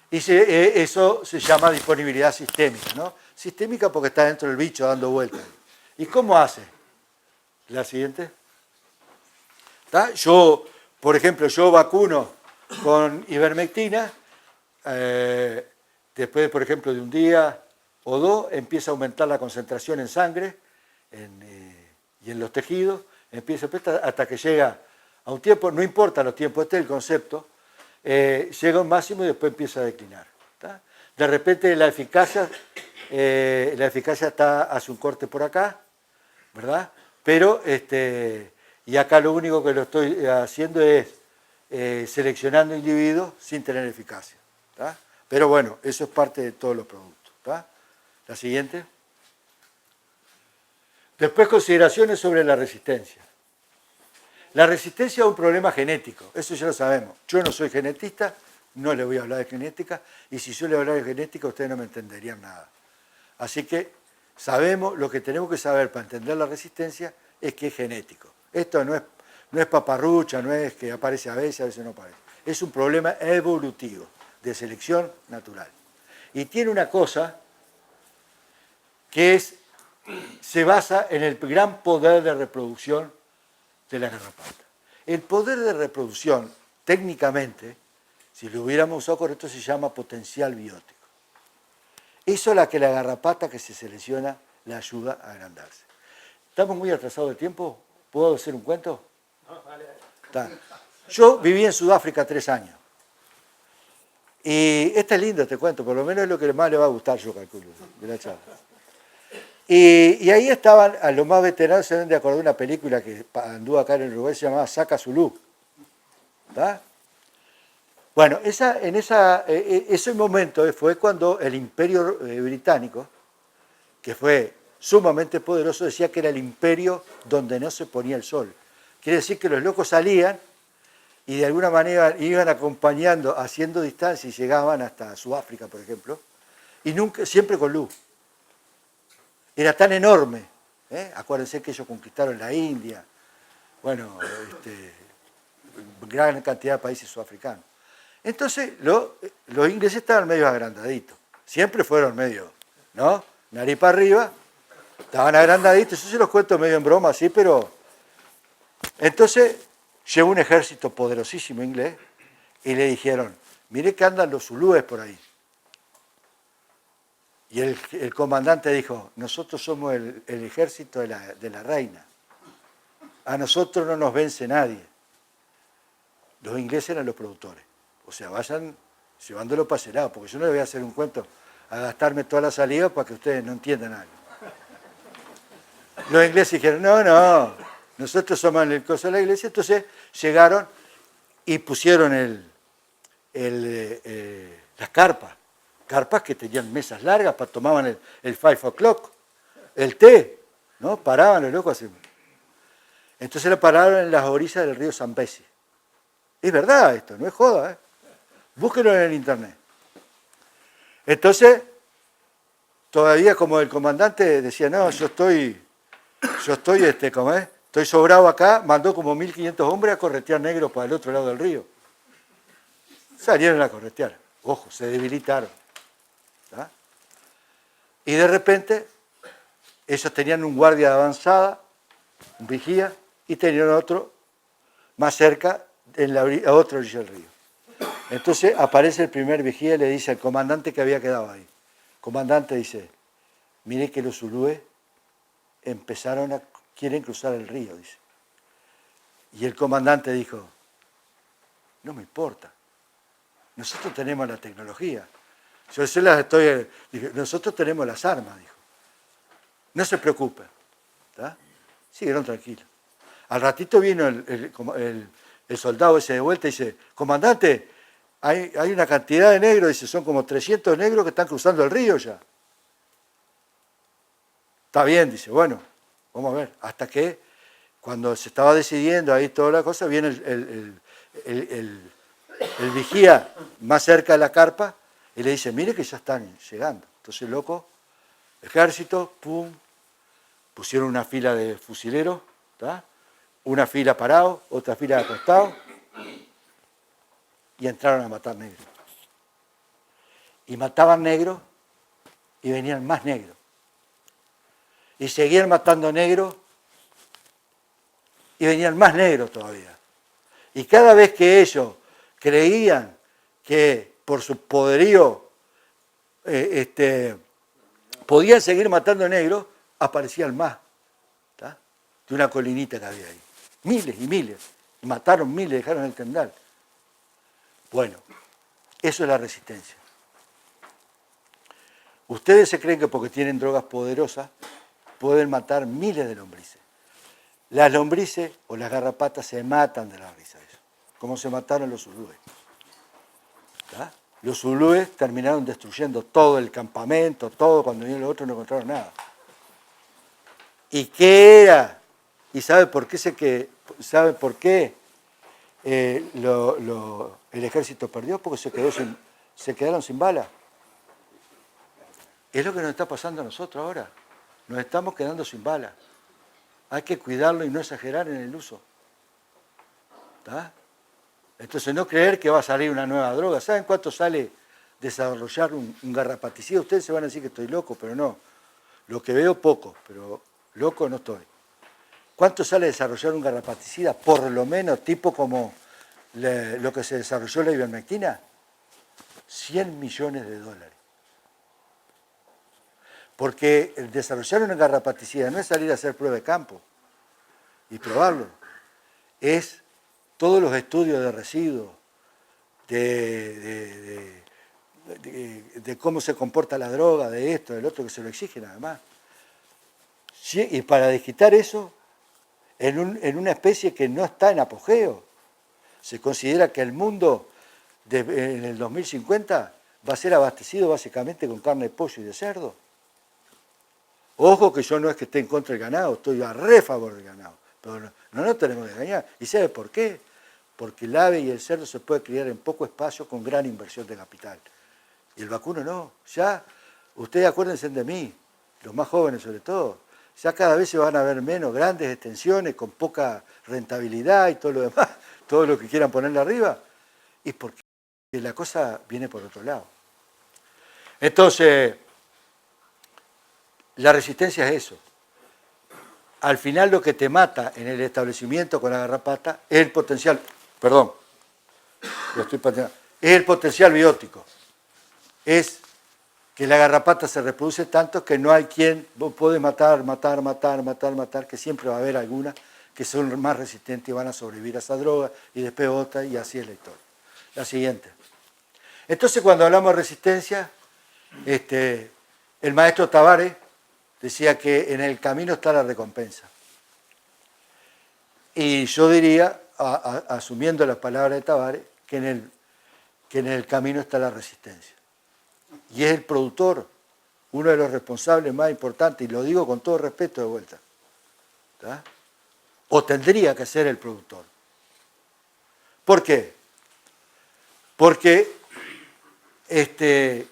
Eso se llama disponibilidad sistémica, ¿no? Sistémica porque está dentro del bicho dando vueltas. ¿Y cómo hace? La siguiente. ¿tá? Yo, por ejemplo, yo vacuno con ivermectina, después, por ejemplo, de un día o dos, empieza a aumentar la concentración en sangre y en los tejidos, empieza hasta que llega a un tiempo, no importa los tiempos, este es el concepto, llega a un máximo y después empieza a declinar. ¿Tá? De repente la eficacia hace un corte por acá, ¿verdad? Pero, y acá lo único que lo estoy haciendo es seleccionando individuos sin tener eficacia. ¿Tá? Pero bueno, eso es parte de todos los productos. ¿Tá? La siguiente. Después, consideraciones sobre la resistencia. La resistencia es un problema genético, eso ya lo sabemos. Yo no soy genetista, no le voy a hablar de genética, y si yo le hablara de genética, ustedes no me entenderían nada. Así que sabemos, lo que tenemos que saber para entender la resistencia es que es genético. Esto no es paparrucha, no es que aparece a veces no aparece. Es un problema evolutivo, de selección natural. Y tiene una cosa que se basa en el gran poder de reproducción de la garrapata. El poder de reproducción, técnicamente, si lo hubiéramos usado correcto, se llama potencial biótico. Eso es la que la garrapata que se selecciona le ayuda a agrandarse. ¿Estamos muy atrasados de tiempo? ¿Puedo hacer un cuento? No, vale. Yo viví en Sudáfrica 3 años. Y este es lindo, te cuento, por lo menos es lo que más le va a gustar, yo calculo, de la charla. Y ahí estaban, a los más veteranos se deben de acordar de una película que anduvo acá en el Uruguay, se llamaba Saca Zulú. ¿Tá? Bueno, ese momento fue cuando el imperio británico, que fue sumamente poderoso, decía que era el imperio donde no se ponía el sol. Quiere decir que los locos salían y de alguna manera iban acompañando, haciendo distancia y llegaban hasta Sudáfrica, por ejemplo, y siempre con luz. Era tan enorme, acuérdense que ellos conquistaron la India, bueno, gran cantidad de países sudafricanos. Entonces, los ingleses estaban medio agrandaditos, siempre fueron medio, ¿no? Nariz para arriba, estaban agrandaditos, eso se los cuento medio en broma, sí, pero... Entonces, llegó un ejército poderosísimo inglés y le dijeron, mire que andan los zulúes por ahí. Y el comandante dijo, nosotros somos el ejército de la reina. A nosotros no nos vence nadie. Los ingleses eran los productores. O sea, vayan llevándolo para ese lado, porque yo no le voy a hacer un cuento a gastarme toda la saliva para que ustedes no entiendan algo. Los ingleses dijeron, no, nosotros somos el coso de la iglesia. Entonces llegaron y pusieron las carpas que tenían mesas largas, tomaban el 5 o'clock, el té, ¿no? Paraban los locos así. Entonces lo pararon en las orillas del río Zambezi. Es verdad esto, no es joda, ¿eh? Búsquenlo en el internet. Entonces, todavía como el comandante decía, no, yo estoy sobrado acá, mandó como 1500 hombres a corretear negros para el otro lado del río. Salieron a corretear. Ojo, se debilitaron. ¿Tá? Y de repente, ellos tenían un guardia de avanzada, un vigía, y tenían otro más cerca, a otra orilla del río. Entonces aparece el primer vigía y le dice al comandante que había quedado ahí. El comandante dice, mire que los zulúes quieren cruzar el río, dice. Y el comandante dijo, no me importa, nosotros tenemos la tecnología. Nosotros tenemos las armas, dijo. No se preocupen. ¿Tá? Siguieron tranquilos. Al ratito vino el soldado ese de vuelta y dice, comandante, hay una cantidad de negros, dice, son como 300 negros que están cruzando el río ya. Está bien, dice, bueno, vamos a ver. Hasta que cuando se estaba decidiendo ahí toda la cosa, viene el vigía más cerca de la carpa y le dice, mire que ya están llegando. Entonces, loco, ejército, pum, pusieron una fila de fusileros, ¿tá? Una fila parado, otra fila de acostado, y entraron a matar negros. Y mataban negros y venían más negros. Y seguían matando negros y venían más negros todavía. Y cada vez que ellos creían que por su poderío podían seguir matando negros, aparecía el MAS, ¿tá? De una colinita que había ahí. Miles y miles. Y mataron miles, dejaron el tendal. Bueno, eso es la resistencia. Ustedes se creen que porque tienen drogas poderosas pueden matar miles de lombrices. Las lombrices o las garrapatas se matan de la risa de eso, como se mataron los zulúes. ¿Tá? Los zulúes terminaron destruyendo todo el campamento, todo, cuando vinieron los otros no encontraron nada. ¿Y qué era? ¿Y sabe por qué el ejército perdió? Porque se quedaron sin balas. Es lo que nos está pasando a nosotros ahora. Nos estamos quedando sin balas. Hay que cuidarlo y no exagerar en el uso. ¿Tá? Entonces no creer que va a salir una nueva droga. ¿Saben cuánto sale desarrollar un garrapaticida? Ustedes se van a decir que estoy loco, pero no. Lo que veo poco, pero loco no estoy. ¿Cuánto sale desarrollar un garrapaticida? Por lo menos, tipo como lo que se desarrolló la ivermectina. $100 millones. Porque el desarrollar una garrapaticida no es salir a hacer prueba de campo y probarlo. Es todos los estudios de residuos, de cómo se comporta la droga, de esto, del otro, que se lo exigen además. Sí, y para desquitar eso, en una especie que no está en apogeo, se considera que el mundo en el 2050 va a ser abastecido básicamente con carne de pollo y de cerdo. Ojo que yo no es que esté en contra del ganado, estoy a re favor del ganado, pero no tenemos que engañar. ¿Y sabe por qué? Porque el ave y el cerdo se puede criar en poco espacio con gran inversión de capital. Y el vacuno no. Ya, ustedes acuérdense de mí, los más jóvenes sobre todo, ya cada vez se van a ver menos grandes extensiones con poca rentabilidad y todo lo demás, todo lo que quieran ponerle arriba, y porque la cosa viene por otro lado. Entonces, la resistencia es eso. Al final lo que te mata en el establecimiento con la garrapata es el potencial, es el potencial biótico. Es que la garrapata se reproduce tanto que no hay quien, vos podés matar, que siempre va a haber algunas que son más resistentes y van a sobrevivir a esa droga, y después otra, y así es la historia. La siguiente. Entonces, cuando hablamos de resistencia, el maestro Tavares decía que en el camino está la recompensa. Y yo diría, asumiendo las palabras de Tavares, que en el camino está la resistencia. Y es el productor, uno de los responsables más importantes, y lo digo con todo respeto de vuelta. ¿Tá? O tendría que ser el productor. ¿Por qué? Porque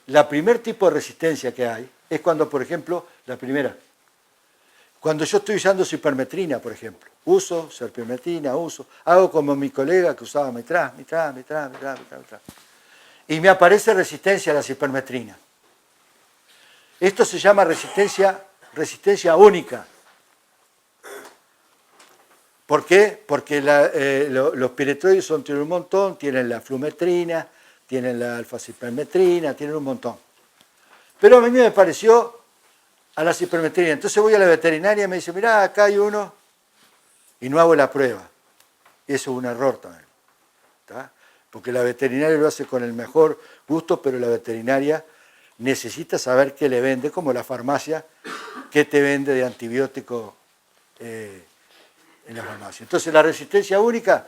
la primer tipo de resistencia que hay es cuando, por ejemplo, cuando yo estoy usando cipermetrina, por ejemplo, uso cipermetrina, hago como mi colega que usaba mitraz, y me aparece resistencia a la cipermetrina. Esto se llama resistencia única. ¿Por qué? Porque los piretroides tienen un montón, tienen la flumetrina, tienen la alfa-cipermetrina, tienen un montón. Pero a mí me pareció a la cipermetrina. Entonces voy a la veterinaria y me dice, mirá, acá hay uno, y no hago la prueba. Y eso es un error también. ¿Tá? Porque la veterinaria lo hace con el mejor gusto, pero la veterinaria necesita saber qué le vende, como la farmacia, qué te vende de antibiótico en la farmacia. Entonces la resistencia única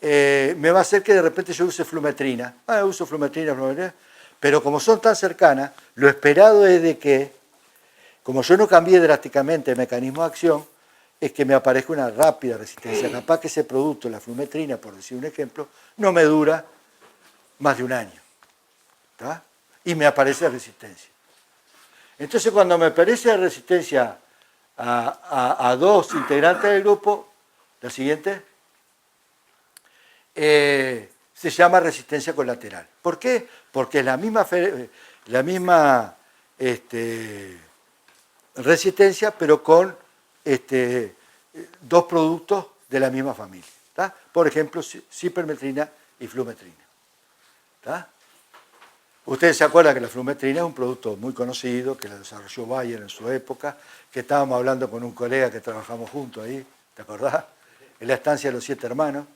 me va a hacer que de repente yo use flumetrina. Uso flumetrina, pero como son tan cercanas, lo esperado es de que, como yo no cambié drásticamente el mecanismo de acción, es que me aparezca una rápida resistencia. Capaz que ese producto, la flumetrina, por decir un ejemplo, no me dura más de un año. ¿Tá? Y me aparece resistencia. Entonces, cuando me aparece resistencia a dos integrantes del grupo, la siguiente, se llama resistencia colateral. ¿Por qué? Porque es la misma resistencia, pero con dos productos de la misma familia. ¿tá? Por ejemplo, cipermetrina y flumetrina. ¿Tá? Ustedes se acuerdan que la flumetrina es un producto muy conocido, que la desarrolló Bayer en su época, que estábamos hablando con un colega que trabajamos juntos ahí, ¿te acordás? En la estancia de los 7 hermanos.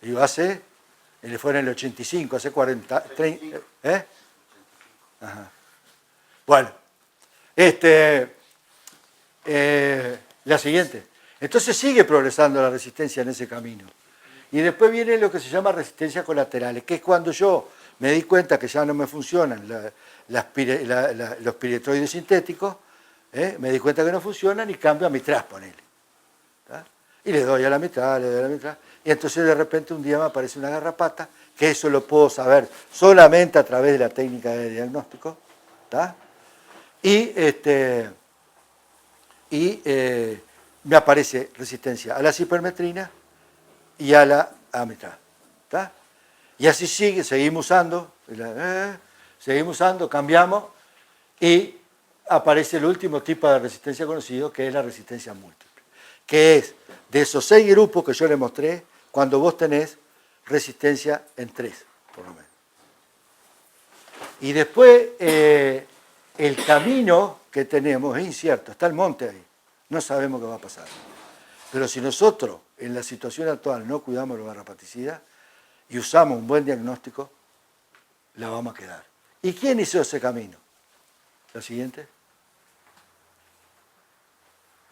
Digo, él fue en el 85, hace 40, 30, ¿eh? Ajá. Bueno, la siguiente. Entonces sigue progresando la resistencia en ese camino. Y después viene lo que se llama resistencia colaterales, que es cuando yo me di cuenta que ya no me funcionan los piretroides sintéticos, me di cuenta que no funcionan y cambio a mitral, ponele. ¿Tá? Y le doy a la mitral, y entonces de repente un día me aparece una garrapata, que eso lo puedo saber solamente a través de la técnica de diagnóstico, ¿tá? Y me aparece resistencia a la cipermetrina y a la mitral. ¿Tá? Y así sigue, seguimos usando, cambiamos y aparece el último tipo de resistencia conocido, que es la resistencia múltiple, que es de esos 6 grupos que yo les mostré, cuando vos tenés resistencia en 3, por lo menos. Y después el camino que tenemos es incierto, está el monte ahí, no sabemos qué va a pasar. Pero si nosotros en la situación actual no cuidamos los garrapaticidas y usamos un buen diagnóstico, la vamos a quedar. ¿Y quién hizo ese camino? La siguiente.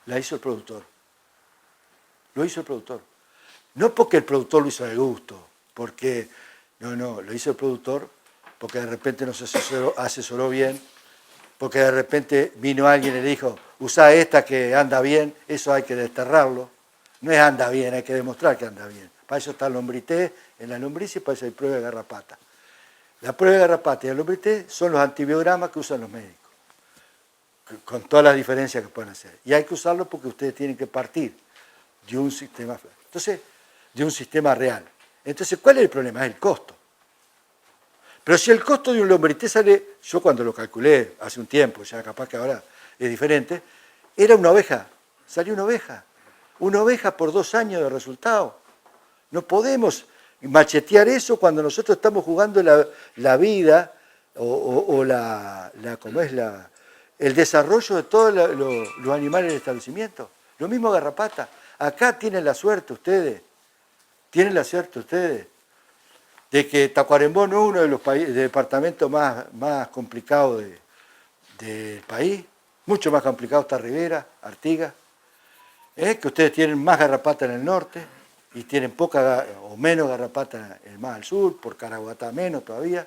La hizo el productor. Lo hizo el productor. No porque el productor lo hizo de gusto, porque, no, lo hizo el productor porque de repente nos asesoró bien, porque de repente vino alguien y le dijo, usa esta que anda bien, eso hay que desterrarlo. No es anda bien, hay que demostrar que anda bien. Para eso está el lombrité en la lombriz y para eso hay prueba de garrapata. La prueba de garrapata y el lombrité son los antibiogramas que usan los médicos, con todas las diferencias que pueden hacer. Y hay que usarlo porque ustedes tienen que partir de un sistema, entonces, de un sistema real. Entonces, ¿cuál es el problema? Es el costo. Pero si el costo de un lombrité sale, yo cuando lo calculé hace un tiempo, ya capaz que ahora es diferente, era una oveja, salió una oveja. Una oveja por 2 años de resultado. No podemos machetear eso cuando nosotros estamos jugando la vida o el desarrollo de todos los animales del establecimiento. Lo mismo garrapata. Acá tienen la suerte ustedes, de que Tacuarembó no es uno de los departamentos más complicados del país. Mucho más complicado está Rivera, Artigas. Que ustedes tienen más garrapata en el norte y tienen poca o menos garrapata más al sur, por Caraguatá menos todavía.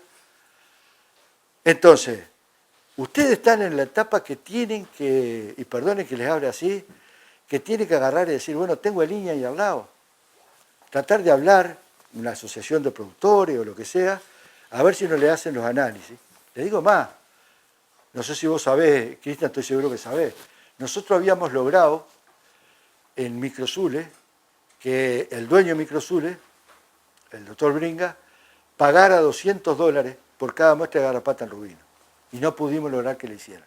Entonces, ustedes están en la etapa que tienen que, y perdonen que les hable así, que tienen que agarrar y decir, bueno, tengo el línea ahí al lado. Tratar de hablar, una asociación de productores o lo que sea, a ver si no le hacen los análisis. Les digo más, no sé si vos sabés, Cristian, estoy seguro que sabés, nosotros habíamos logrado en Microsule, que el dueño de Microsule, el doctor Bringa, pagara $200 por cada muestra de garrapata en Rubino. Y no pudimos lograr que le hicieran.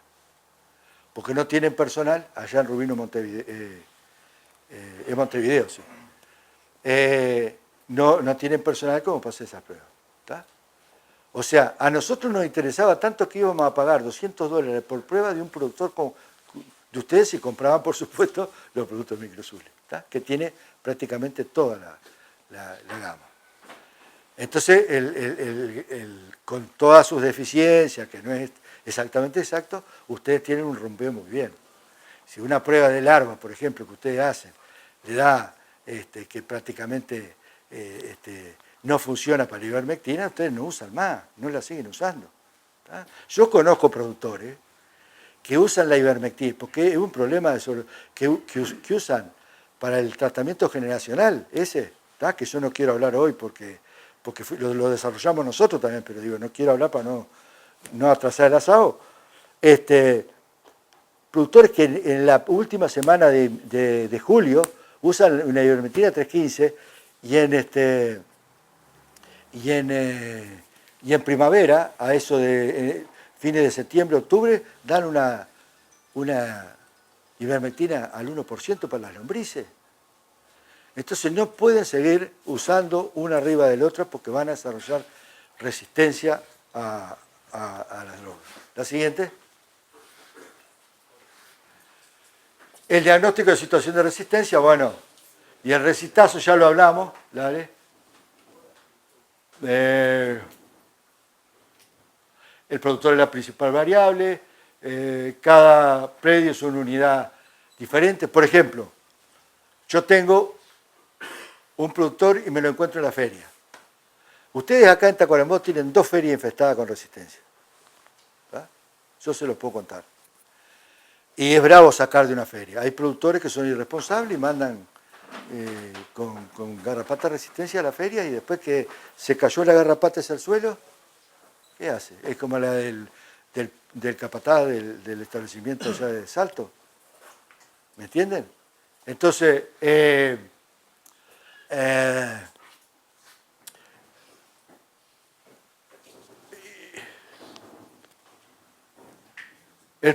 Porque no tienen personal allá en Rubino, Montevideo. Sí. No tienen personal como para hacer esas pruebas. ¿Tá? O sea, a nosotros nos interesaba tanto que íbamos a pagar $200 por prueba de un productor de ustedes si compraban, por supuesto, los productos Microsule, que tiene prácticamente toda la gama. Entonces, con todas sus deficiencias, que no es exactamente exacto, ustedes tienen un rompeo muy bien. Si una prueba de larva, por ejemplo, que ustedes hacen, le da que prácticamente no funciona para la ivermectina, ustedes no usan más, no la siguen usando. ¿Tá? Yo conozco productores que usan la ivermectina, porque es un problema que usan para el tratamiento generacional, ¿tá? Que yo no quiero hablar hoy porque lo desarrollamos nosotros también, pero digo, no quiero hablar para no atrasar el asado. Productores que en la última semana de julio usan una ivermectina 315 y en primavera, a eso de fines de septiembre, octubre, dan una ivermectina al 1% para las lombrices. Entonces no pueden seguir usando una arriba del otro porque van a desarrollar resistencia a las drogas. La siguiente. El diagnóstico de situación de resistencia, bueno, y el recitazo ya lo hablamos, dale. El productor es la principal variable, cada predio es una unidad diferente. Por ejemplo, yo tengo un productor y me lo encuentro en la feria. Ustedes acá en Tacuarembó tienen 2 ferias infestadas con resistencia. ¿Verdad? Yo se los puedo contar. Y es bravo sacar de una feria. Hay productores que son irresponsables y mandan con garrapata resistencia a la feria y después que se cayó la garrapata hacia el suelo, ¿qué hace? Es como la del capataz del establecimiento allá de Salto. ¿Me entienden? Entonces, el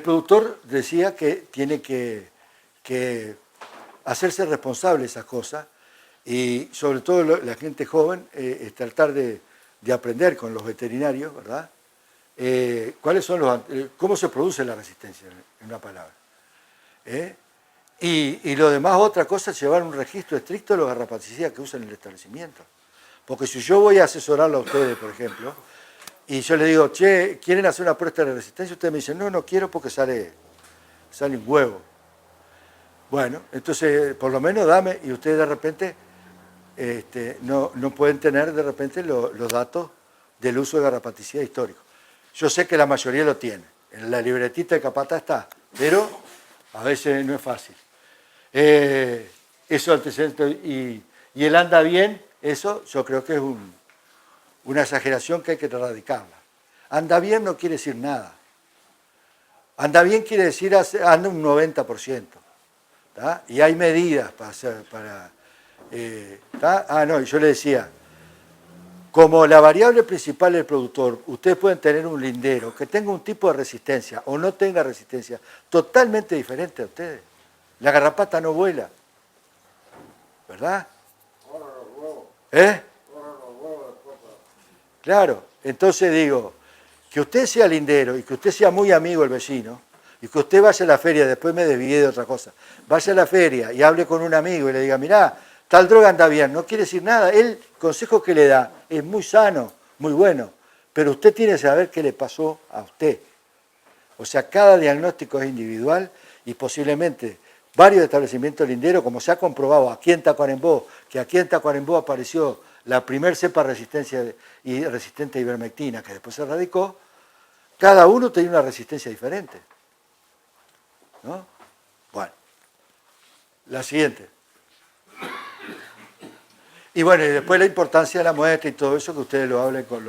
productor decía que tiene que hacerse responsable de esas cosas y sobre todo la gente joven es tratar de aprender con los veterinarios, ¿verdad? ¿Cuáles son cómo se produce la resistencia, en una palabra? Y lo demás, otra cosa, es llevar un registro estricto de los garrapaticidas que usan en el establecimiento. Porque si yo voy a asesorarlo a ustedes, por ejemplo, y yo les digo, che, ¿quieren hacer una prueba de resistencia? Ustedes me dicen, no quiero porque sale un huevo. Bueno, entonces, por lo menos dame, y ustedes de repente no pueden tener de repente los datos del uso de garrapaticida histórico. Yo sé que la mayoría lo tiene, en la libretita de capata está, pero a veces no es fácil. Eso antecedente, y él anda bien, eso yo creo que es una exageración que hay que erradicarla. Anda bien no quiere decir nada. Anda bien quiere decir anda un 90%. ¿Tá? Y hay medidas para no, yo le decía, como la variable principal del productor, ustedes pueden tener un lindero que tenga un tipo de resistencia o no tenga resistencia totalmente diferente a ustedes. La garrapata no vuela, ¿verdad? Claro, entonces digo, que usted sea lindero y que usted sea muy amigo del vecino, y que usted vaya a la feria, después me desvíe de otra cosa, vaya a la feria y hable con un amigo y le diga, mirá, tal droga anda bien, no quiere decir nada, el consejo que le da es muy sano, muy bueno, pero usted tiene que saber qué le pasó a usted. O sea, cada diagnóstico es individual y posiblemente varios establecimientos linderos, como se ha comprobado aquí en Tacuarembó, que aquí en Tacuarembó apareció la primer cepa resistente a ivermectina, que después se erradicó, cada uno tenía una resistencia diferente. ¿No? Bueno, la siguiente. Y bueno, y después la importancia de la muestra y todo eso, que ustedes lo hablen con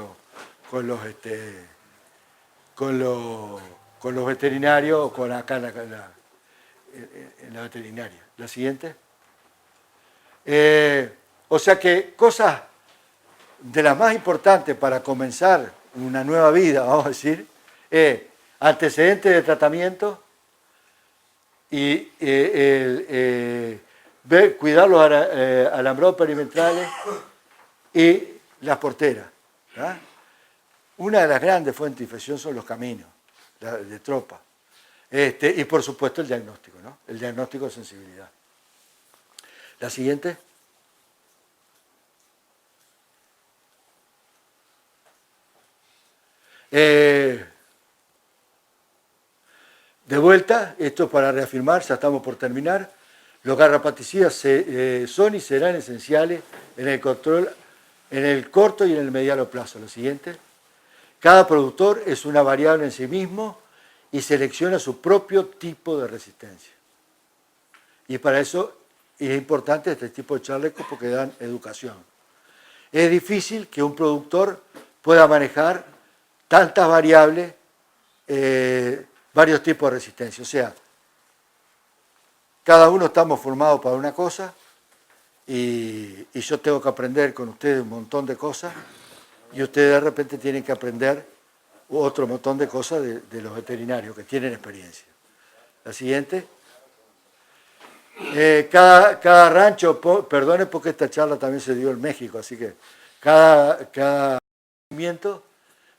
los veterinarios o con acá en la veterinaria. La siguiente. O sea que cosas de las más importantes para comenzar una nueva vida, vamos a decir, antecedentes de tratamiento y cuidar los alambrados perimetrales y las porteras. ¿Verdad? Una de las grandes fuentes de infección son los caminos de tropa. Y por supuesto el diagnóstico, ¿no? El diagnóstico de sensibilidad. La siguiente. De vuelta, esto es para reafirmar, ya estamos por terminar, los garrapaticidas son y serán esenciales en el control en el corto y en el mediano plazo. Lo siguiente, cada productor es una variable en sí mismo y selecciona su propio tipo de resistencia. Y para eso es importante este tipo de chalecos porque dan educación. Es difícil que un productor pueda manejar tantas variables, varios tipos de resistencia. O sea, cada uno estamos formados para una cosa y yo tengo que aprender con ustedes un montón de cosas y ustedes de repente tienen que aprender otro montón de cosas de los veterinarios que tienen experiencia. La siguiente. Cada rancho, perdone porque esta charla también se dio en México, así que cada movimiento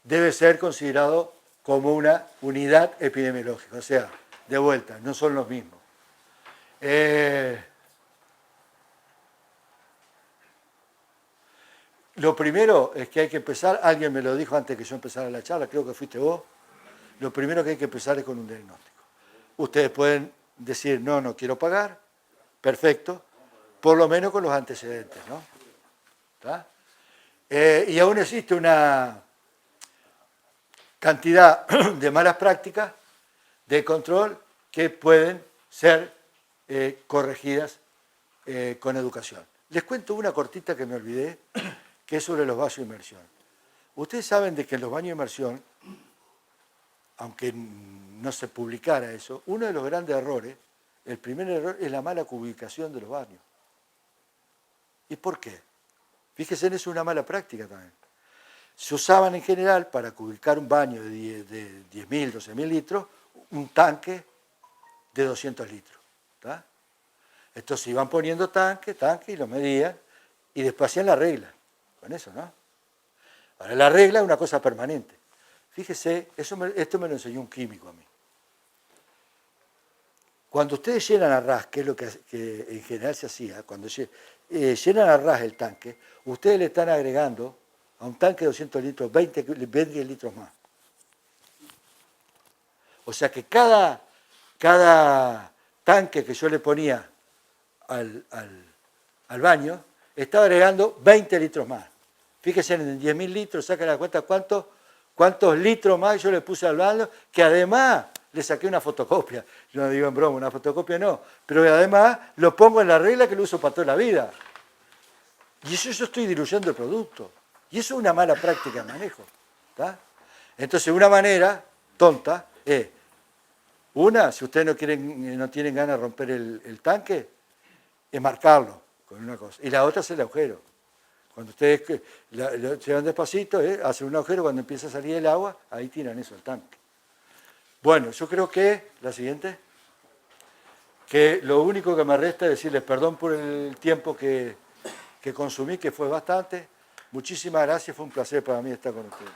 debe ser considerado como una unidad epidemiológica, o sea, de vuelta, no son los mismos. Lo primero es que hay que empezar, alguien me lo dijo antes que yo empezara la charla, creo que fuiste vos, lo primero que hay que empezar es con un diagnóstico. Ustedes pueden decir, no quiero pagar, perfecto, por lo menos con los antecedentes, ¿no? ¿Está? Y aún existe una cantidad de malas prácticas de control que pueden ser corregidas con educación. Les cuento una cortita que me olvidé, que es sobre los baños de inmersión. Ustedes saben de que en los baños de inmersión, aunque no se publicara eso, uno de los grandes errores, el primer error es la mala ubicación de los baños. ¿Y por qué? Fíjense, en eso es una mala práctica también. Se usaban en general para ubicar un baño de 10.000, 12.000 litros, un tanque de 200 litros. ¿Está? Entonces iban poniendo tanque y lo medían y después hacían la regla. Con eso, ¿no? Ahora, la regla es una cosa permanente. Fíjese, esto me lo enseñó un químico a mí. Cuando ustedes llenan a ras, que es lo que en general se hacía, cuando llenan a ras el tanque, ustedes le están agregando a un tanque de 200 litros 20 litros más. O sea que cada tanque que yo le ponía al baño, estaba agregando 20 litros más. Fíjense, en 10.000 litros, saca la cuenta cuántos litros más yo le puse al baño, que además le saqué una fotocopia. Yo no digo en broma, una fotocopia no, pero además lo pongo en la regla que lo uso para toda la vida. Y eso yo estoy diluyendo el producto. Y eso es una mala práctica de manejo. ¿Está? Entonces, una manera tonta es, si ustedes no tienen ganas de romper el tanque, es marcarlo con una cosa. Y la otra es el agujero. Cuando ustedes lo llevan despacito, hacen un agujero, cuando empieza a salir el agua, ahí tiran eso al tanque. Bueno, yo creo que, la siguiente, que lo único que me resta es decirles perdón por el tiempo que consumí, que fue bastante. Muchísimas gracias, fue un placer para mí estar con ustedes.